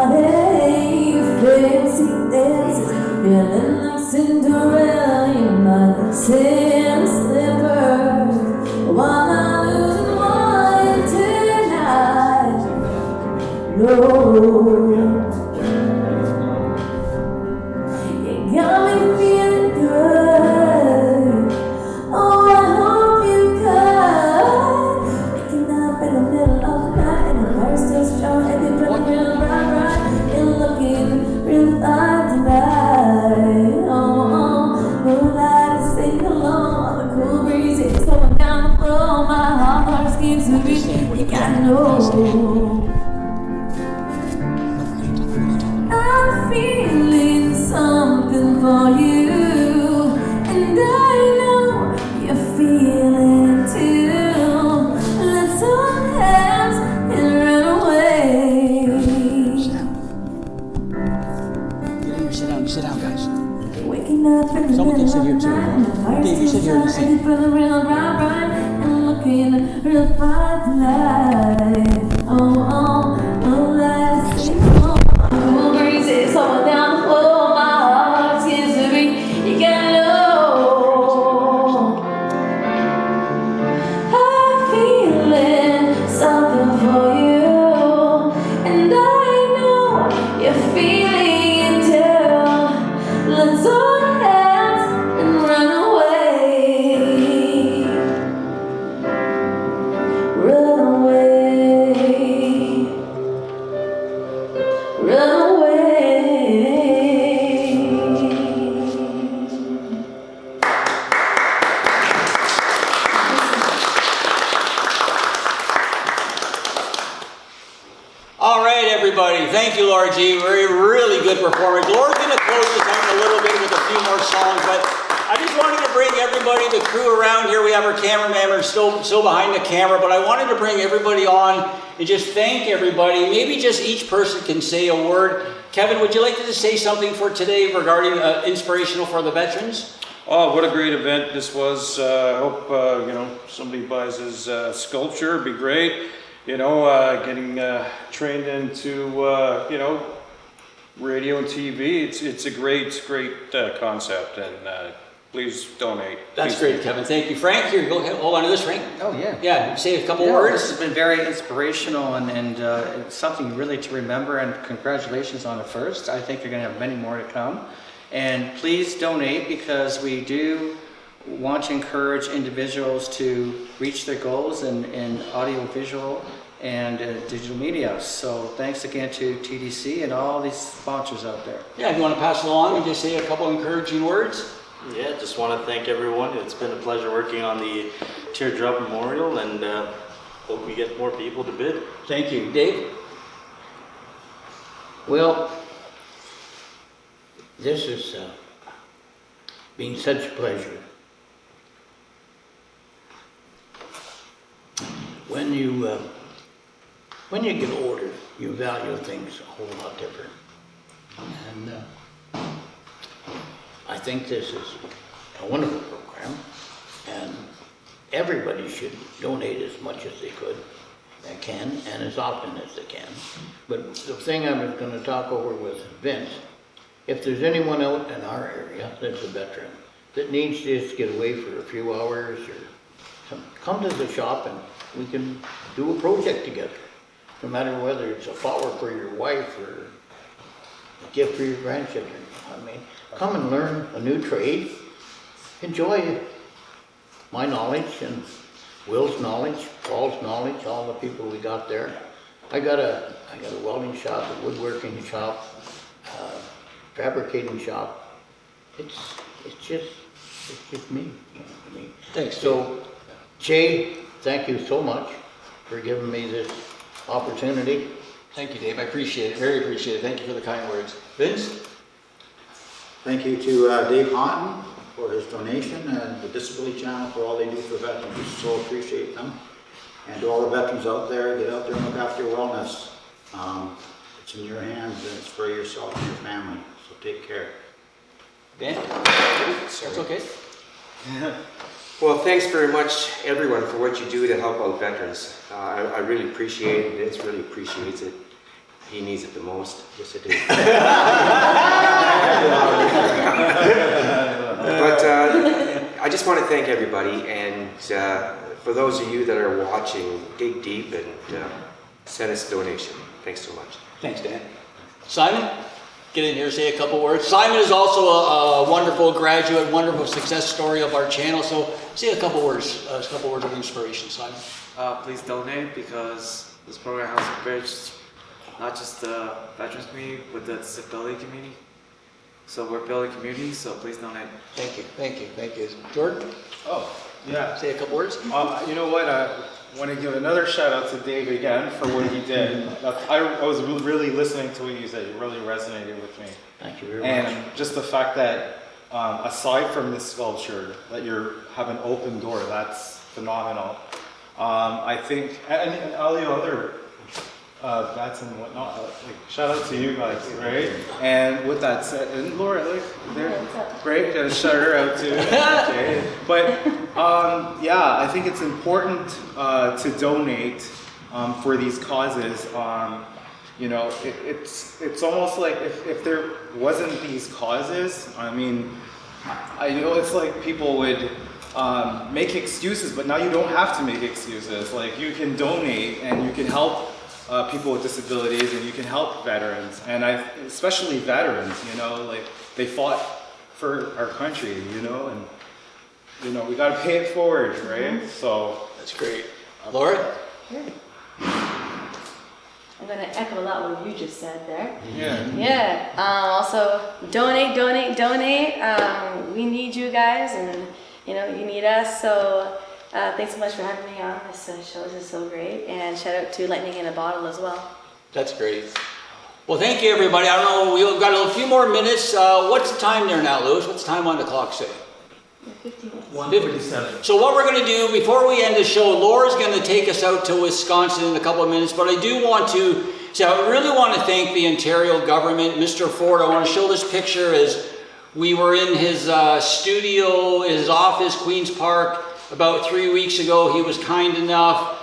body, fancy dances, feeling like Cinderella in my sand slippers. While I'm losing mine tonight, no. You got me feeling good. Oh, I hope you could. Waking up in the middle of the night and the fire's still strong and you're burning real bright. You're looking real fine tonight. Oh, moonlight is singing along. All the cool breezes coming down the floor. My heart skips a beat. You gotta know. I'm feeling something for you, and I know you're feeling it too. Let's hold hands and run away. Sit down, guys. Waking up in the Someone can middle sit of here the too. night and the fire's Dave, you sit still here and strong sit. and you're burning real bright and looking real fine tonight. Oh, moonlight is singing along. Cool breezes flowing down the floor. My heart skips a beat. You gotta know. I'm feeling something for you, and I know you're feeling it too. Let's hold hands and run away. Run away. everybody. Thank you, Laura G. Really good performance. Laura's going to close this out in a little bit with a few more songs, but I just wanted to bring everybody, the crew around here. We have our cameraman who's still behind the camera, but I wanted to bring everybody on and just thank everybody. Maybe just each person can say a word. Kevin, would you like to just say something for today regarding inspirational for the veterans? Oh, what a great event this was. I hope, somebody buys his sculpture. It'd be great. Getting trained into, radio and TV. It's a great concept, and please donate. That's great, Kevin. Thank you. Frank, here, go ahead. Hold on to this, Frank. Oh, yeah. Yeah, say a couple words. This has been very inspirational and it's something really to remember, and congratulations on the first. I think you're going to have many more to come. And please donate, because we do want to encourage individuals to reach their goals in audio, visual, and digital media. So thanks again to TDC and all these sponsors out there. Yeah, if you want to pass it along and just say a couple encouraging words. Yeah, just want to thank everyone. It's been a pleasure working on the Teardrop Memorial, and hope we get more people to bid. Thank you. Dave? Well, this has been such a pleasure. When you get older, you value things a whole lot different. And I think this is a wonderful program, and everybody should donate as much as they can, and as often as they can. But the thing I was going to talk over with Vince, if there's anyone out in our area that's a veteran that needs to just get away for a few hours, or come to the shop and we can do a project together. No matter whether it's a flower for your wife or a gift for your grandchildren. I mean, come and learn a new trade. Enjoy my knowledge and Will's knowledge, Paul's knowledge, all the people we got there. I got a welding shop, a woodworking shop, fabricating shop. It's just me. I mean, thanks. So, Jay, thank you so much for giving me this opportunity. Thank you, Dave. I appreciate it. Very appreciate it. Thank you for the kind words. Vince? Thank you to Dave Houghton for his donation, and the Disability Channel for all they do for veterans. We so appreciate them. And to all the veterans out there, get out there and look after your wellness. It's in your hands, and it's for yourself and your family. So take care. Dan? That's okay. Well, thanks very much, everyone, for what you do to help out veterans. I really appreciate it. Vince really appreciates it. He needs it the most. Yes, I do. But I just want to thank everybody, and for those of you that are watching, dig deep and send us a donation. Thanks so much. Thanks, Dan. Simon? Get in here, say a couple words. Simon is also a wonderful graduate, wonderful success story of our channel. So say a couple words of inspiration, Simon. Please donate, because this program has bridged not just the veterans community, but the disability community. So we're building community, so please donate. Thank you, thank you, thank you. Jordan? Oh, yeah. Say a couple words. You know what? I want to give another shout out to Dave again for what he did. I was really listening to what you said. It really resonated with me. Thank you very much. And just the fact that aside from this sculpture, that you have an open door, that's phenomenal. I think, and all the other bats and whatnot, shout out to you guys, right? And with that said, and Laura, they're great, gotta shout her out too. Okay. But yeah, I think it's important to donate for these causes. It's almost like if there wasn't these causes, I mean, I know it's like people would make excuses, but now you don't have to make excuses. Like, you can donate and you can help people with disabilities, and you can help veterans, and especially veterans, like they fought for our country, and we got to pay it forward, right? Mm-hmm. So that's great. Laura? I'm going to echo a lot what you just said there. Yeah. Yeah. Also, donate. We need you guys, and you need us. So thanks so much for having me on this show. This is so great. And shout out to Lightning in a Bottle as well. That's great. Well, thank you, everybody. I don't know, we've got a few more minutes. What's the time there now, Lewis? What's the time on the clock say? 1:57. So what we're going to do, before we end the show, Laura's going to take us out to Wisconsin in a couple of minutes, but I do want to say, I really want to thank the Ontario government. Mr. Ford, I want to show this picture as we were in his studio, his office, Queen's Park, about 3 weeks ago. He was kind enough.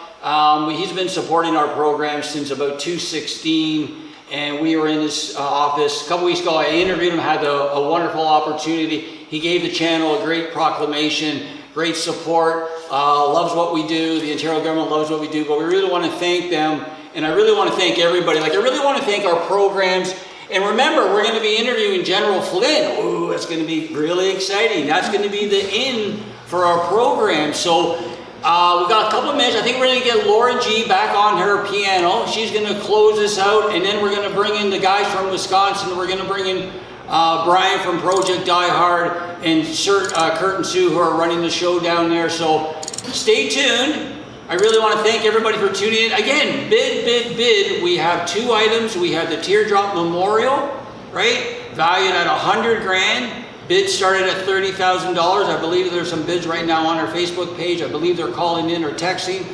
He's been supporting our program since about 2016. And we were in his office a couple weeks ago. I interviewed him, had a wonderful opportunity. He gave the channel a great proclamation, great support, loves what we do. The Ontario government loves what we do, but we really want to thank them. And I really want to thank everybody. Like, I really want to thank our programs. And remember, we're going to be interviewing General Flynn. Ooh, that's going to be really exciting. That's going to be the in for our program. So we've got a couple of minutes. I think we're going to get Laura G back on her piano. She's going to close us out, and then we're going to bring in the guys from Wisconsin. We're going to bring in Brian from Project Die Hard and Kurt and Sue, who are running the show down there. So stay tuned. I really want to thank everybody for tuning in. Again, bid. We have 2 items. We have the Teardrop Memorial, right? Valued at $100,000. Bids started at $30,000. I believe there's some bids right now on our Facebook page. I believe they're calling in or texting.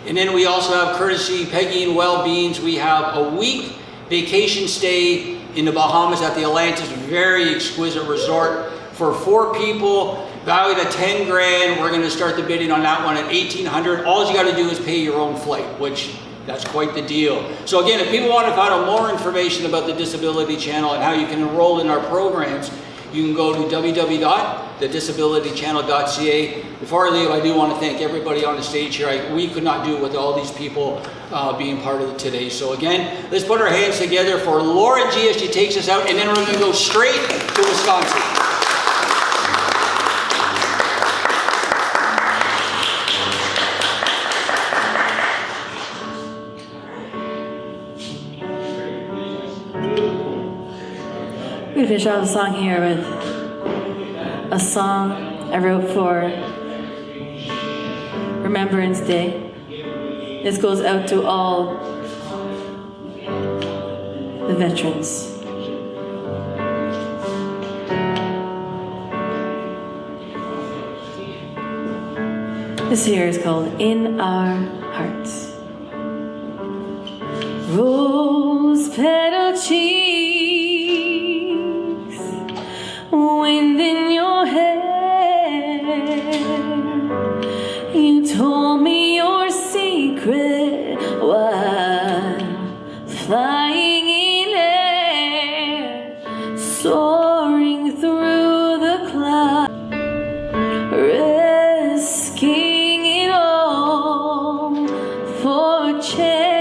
And then we also have courtesy Peggy and Well-Beings. We have a week vacation stay in the Bahamas at the Atlantis, very exquisite resort for 4 people, valued at $10,000. We're going to start the bidding on that one at $1,800. All you got to do is pay your own flight, which that's quite the deal. So again, if people want to find out more information about the Disability Channel and how you can enroll in our programs, you can go to www.thedisabilitychannel.ca. Before I leave, I do want to thank everybody on the stage here. We could not do it with all these people being part of it today. So again, let's put our hands together for Laura G as she takes us out, and then we're going to go straight to Wisconsin. We finish off the song here with a song I wrote for Remembrance Day. This goes out to all the veterans. This here is called In Our Hearts. Rose petal cheeks, wind in your hair. You told me your secret while flying in air, soaring through the clouds, risking it all for change.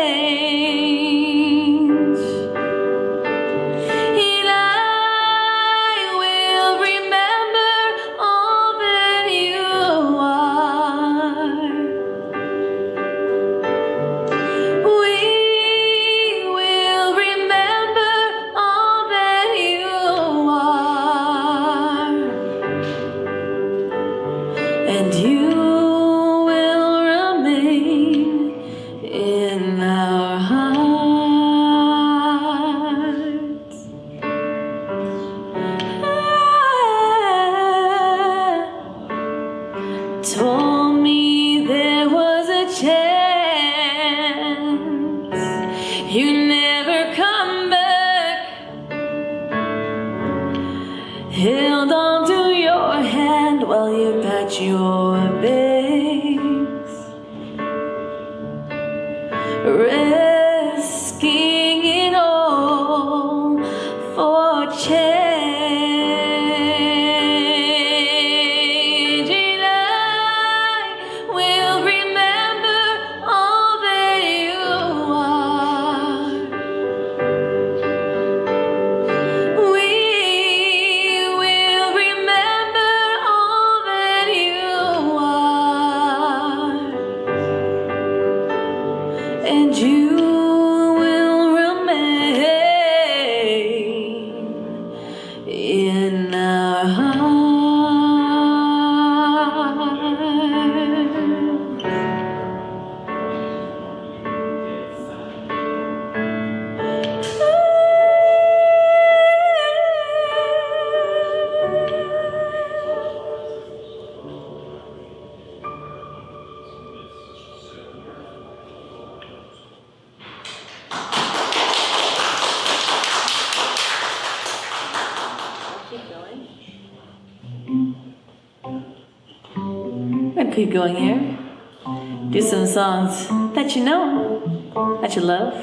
Told me there was a chance you'd never come back. Held on to your hand while you pat your bangs, risking it all for change. And you will remain in our hearts. can keep going here. Do some songs that you know, that you love.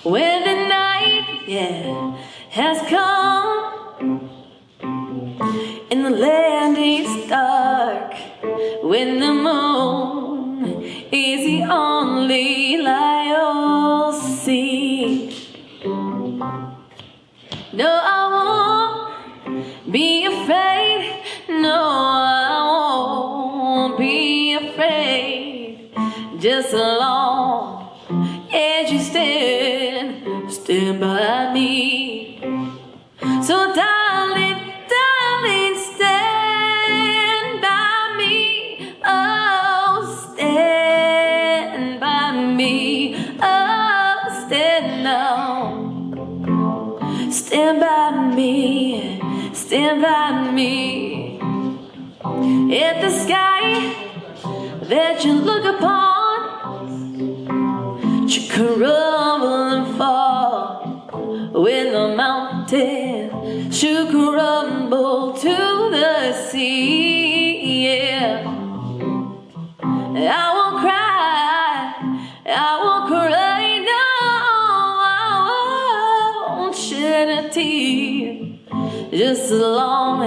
When the night, yeah, has come and the land is dark, when the moon is the only light you'll see. No, I won't be afraid. No, I won't be afraid. Just as long as you stand by me. So darling, darling, stand by me. Oh, stand by me. Oh, stand now. Stand by me, stand by me. If the sky that you look upon should crumble and fall, when the mountain should crumble to the sea, yeah, I won't cry, I won't cry, no, I won't shed a tear. Just as long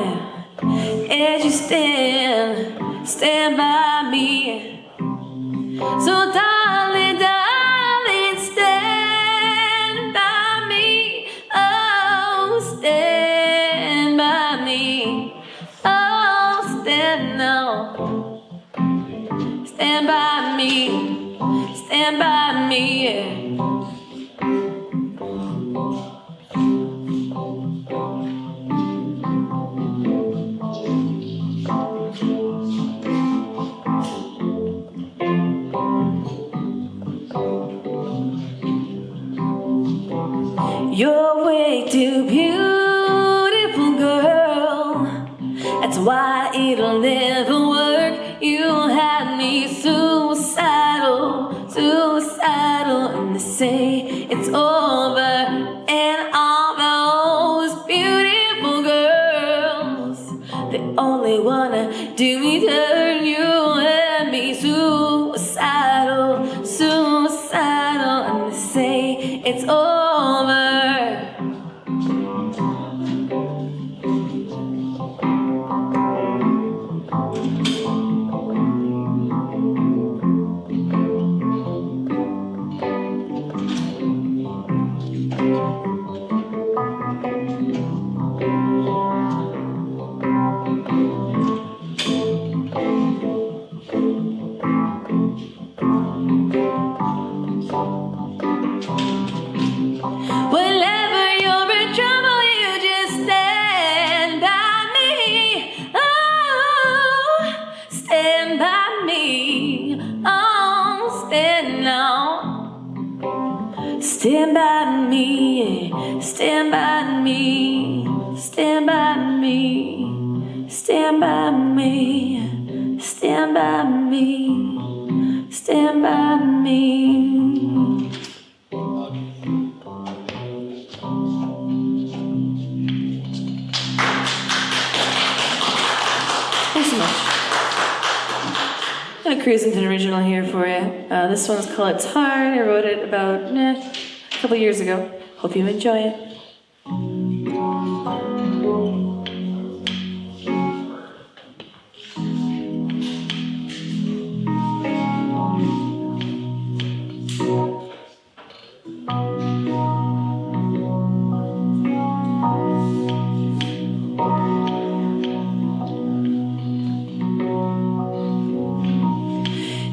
as you stand by me. So darling, darling, stand by me. Oh, stand by me. Oh, stand now. Stand by me. Stand by me. You're way too beautiful, girl. That's why it'll never work. You had me suicidal, suicidal, and they say it's over. And all those beautiful girls, they only wanna do me dirt. You had me suicidal, suicidal, and they say it's over. Whenever you're in trouble, you just stand by me. Oh, stand by me. Oh, stand now. Stand by me. Stand by me. Stand by me. Stand by me. Stand by me. Stand by me. Thanks so much. I'm gonna cruise into an original here for you. This one's called It's Hard. I wrote it about a couple years ago. Hope you enjoy it.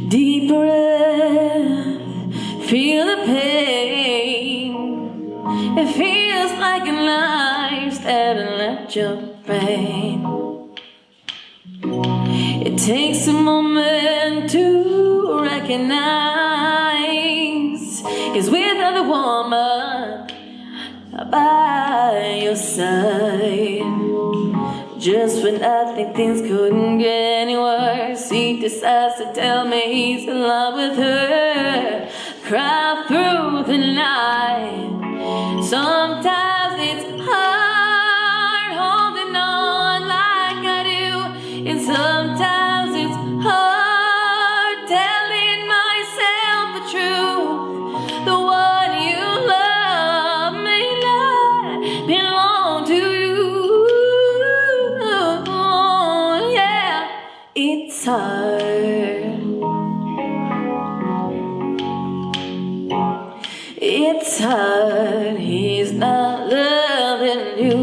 Deep breath, feel the pain. It feels like a knife stabbing at your brain. It takes a moment to recognize he's with another woman by your side. Just when I think things couldn't get any worse, he decides to tell me he's in love with her. Cry through the night, Sometimes it's hard holding on like I do, and sometimes it's hard telling myself the truth. The one you love may not belong to you. Yeah, it's hard. It's hard, he's not loving you.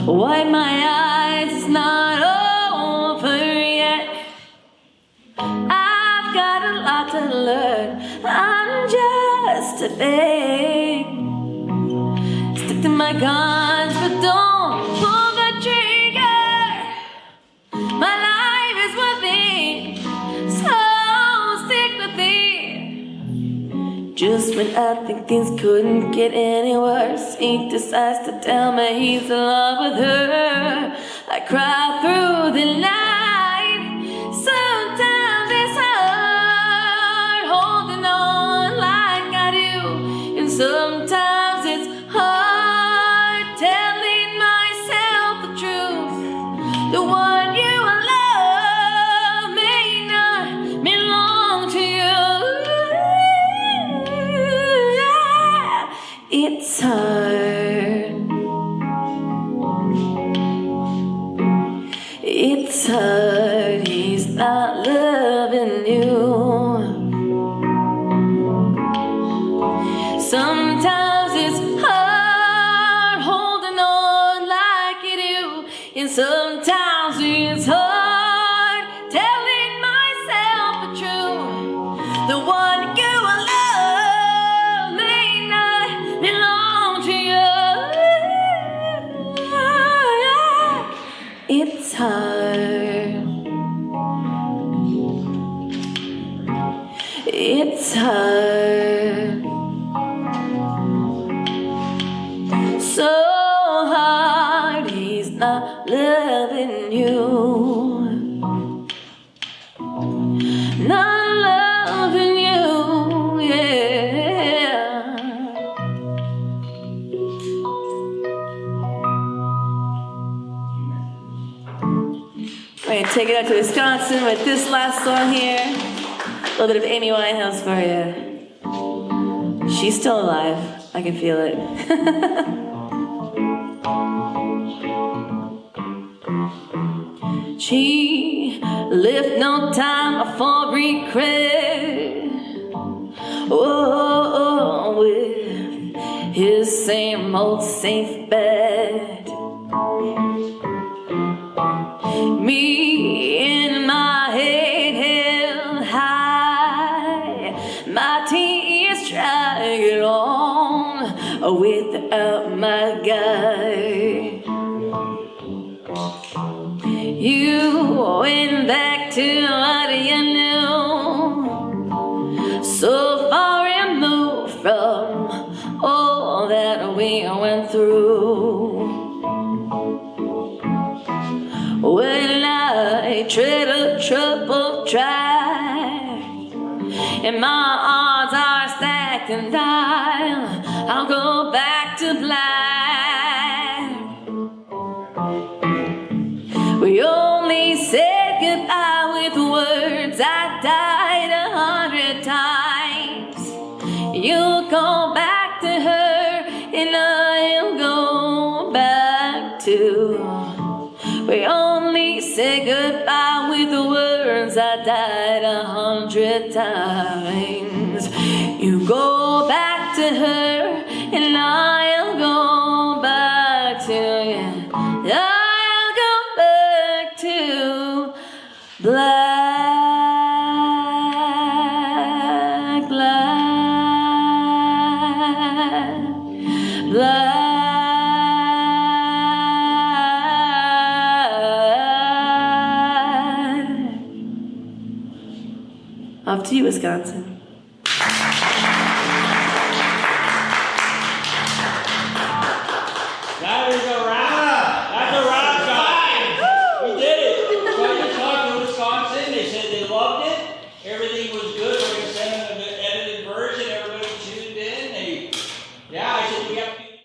Wipe my eyes, it's not over yet. I've got a lot to learn, I'm just a thing. Stick to my guns, but don't pull the trigger. My life is worth it, so stick with it. Just when I think things couldn't get any worse, he decides to tell me he's in love with her. I cry through the night. Sometimes it's hard holding on like I do, and sometimes it's hard telling myself the truth. The one you love may not belong to you. It's hard. It's hard, he's not loving you. Sometimes it's hard holding on like you do, and sometimes it's hard telling myself the truth. The one you love may not belong to you. It's hard. It's hard. So hard, he's not loving you. Not loving you, yeah. We're gonna take it out to Wisconsin with this last song here. A little bit of Amy Winehouse for you. She's still alive. I can feel it. She left no time for regret. Oh, with his same old safe bet. Me in my head held high, my tears try to get on without my guy. You went back to what you knew, so far removed from all that we went through. When I tread a troubled track and my odds are stacked and I'll go back to black. We only said goodbye with words. I died 100 times. You'll go back to her and I'll go back to. We only say goodbye with the words. I died 100 times. You go back to her and I'll go back to you. I'll go back to black, black, black. Off to you, Wisconsin.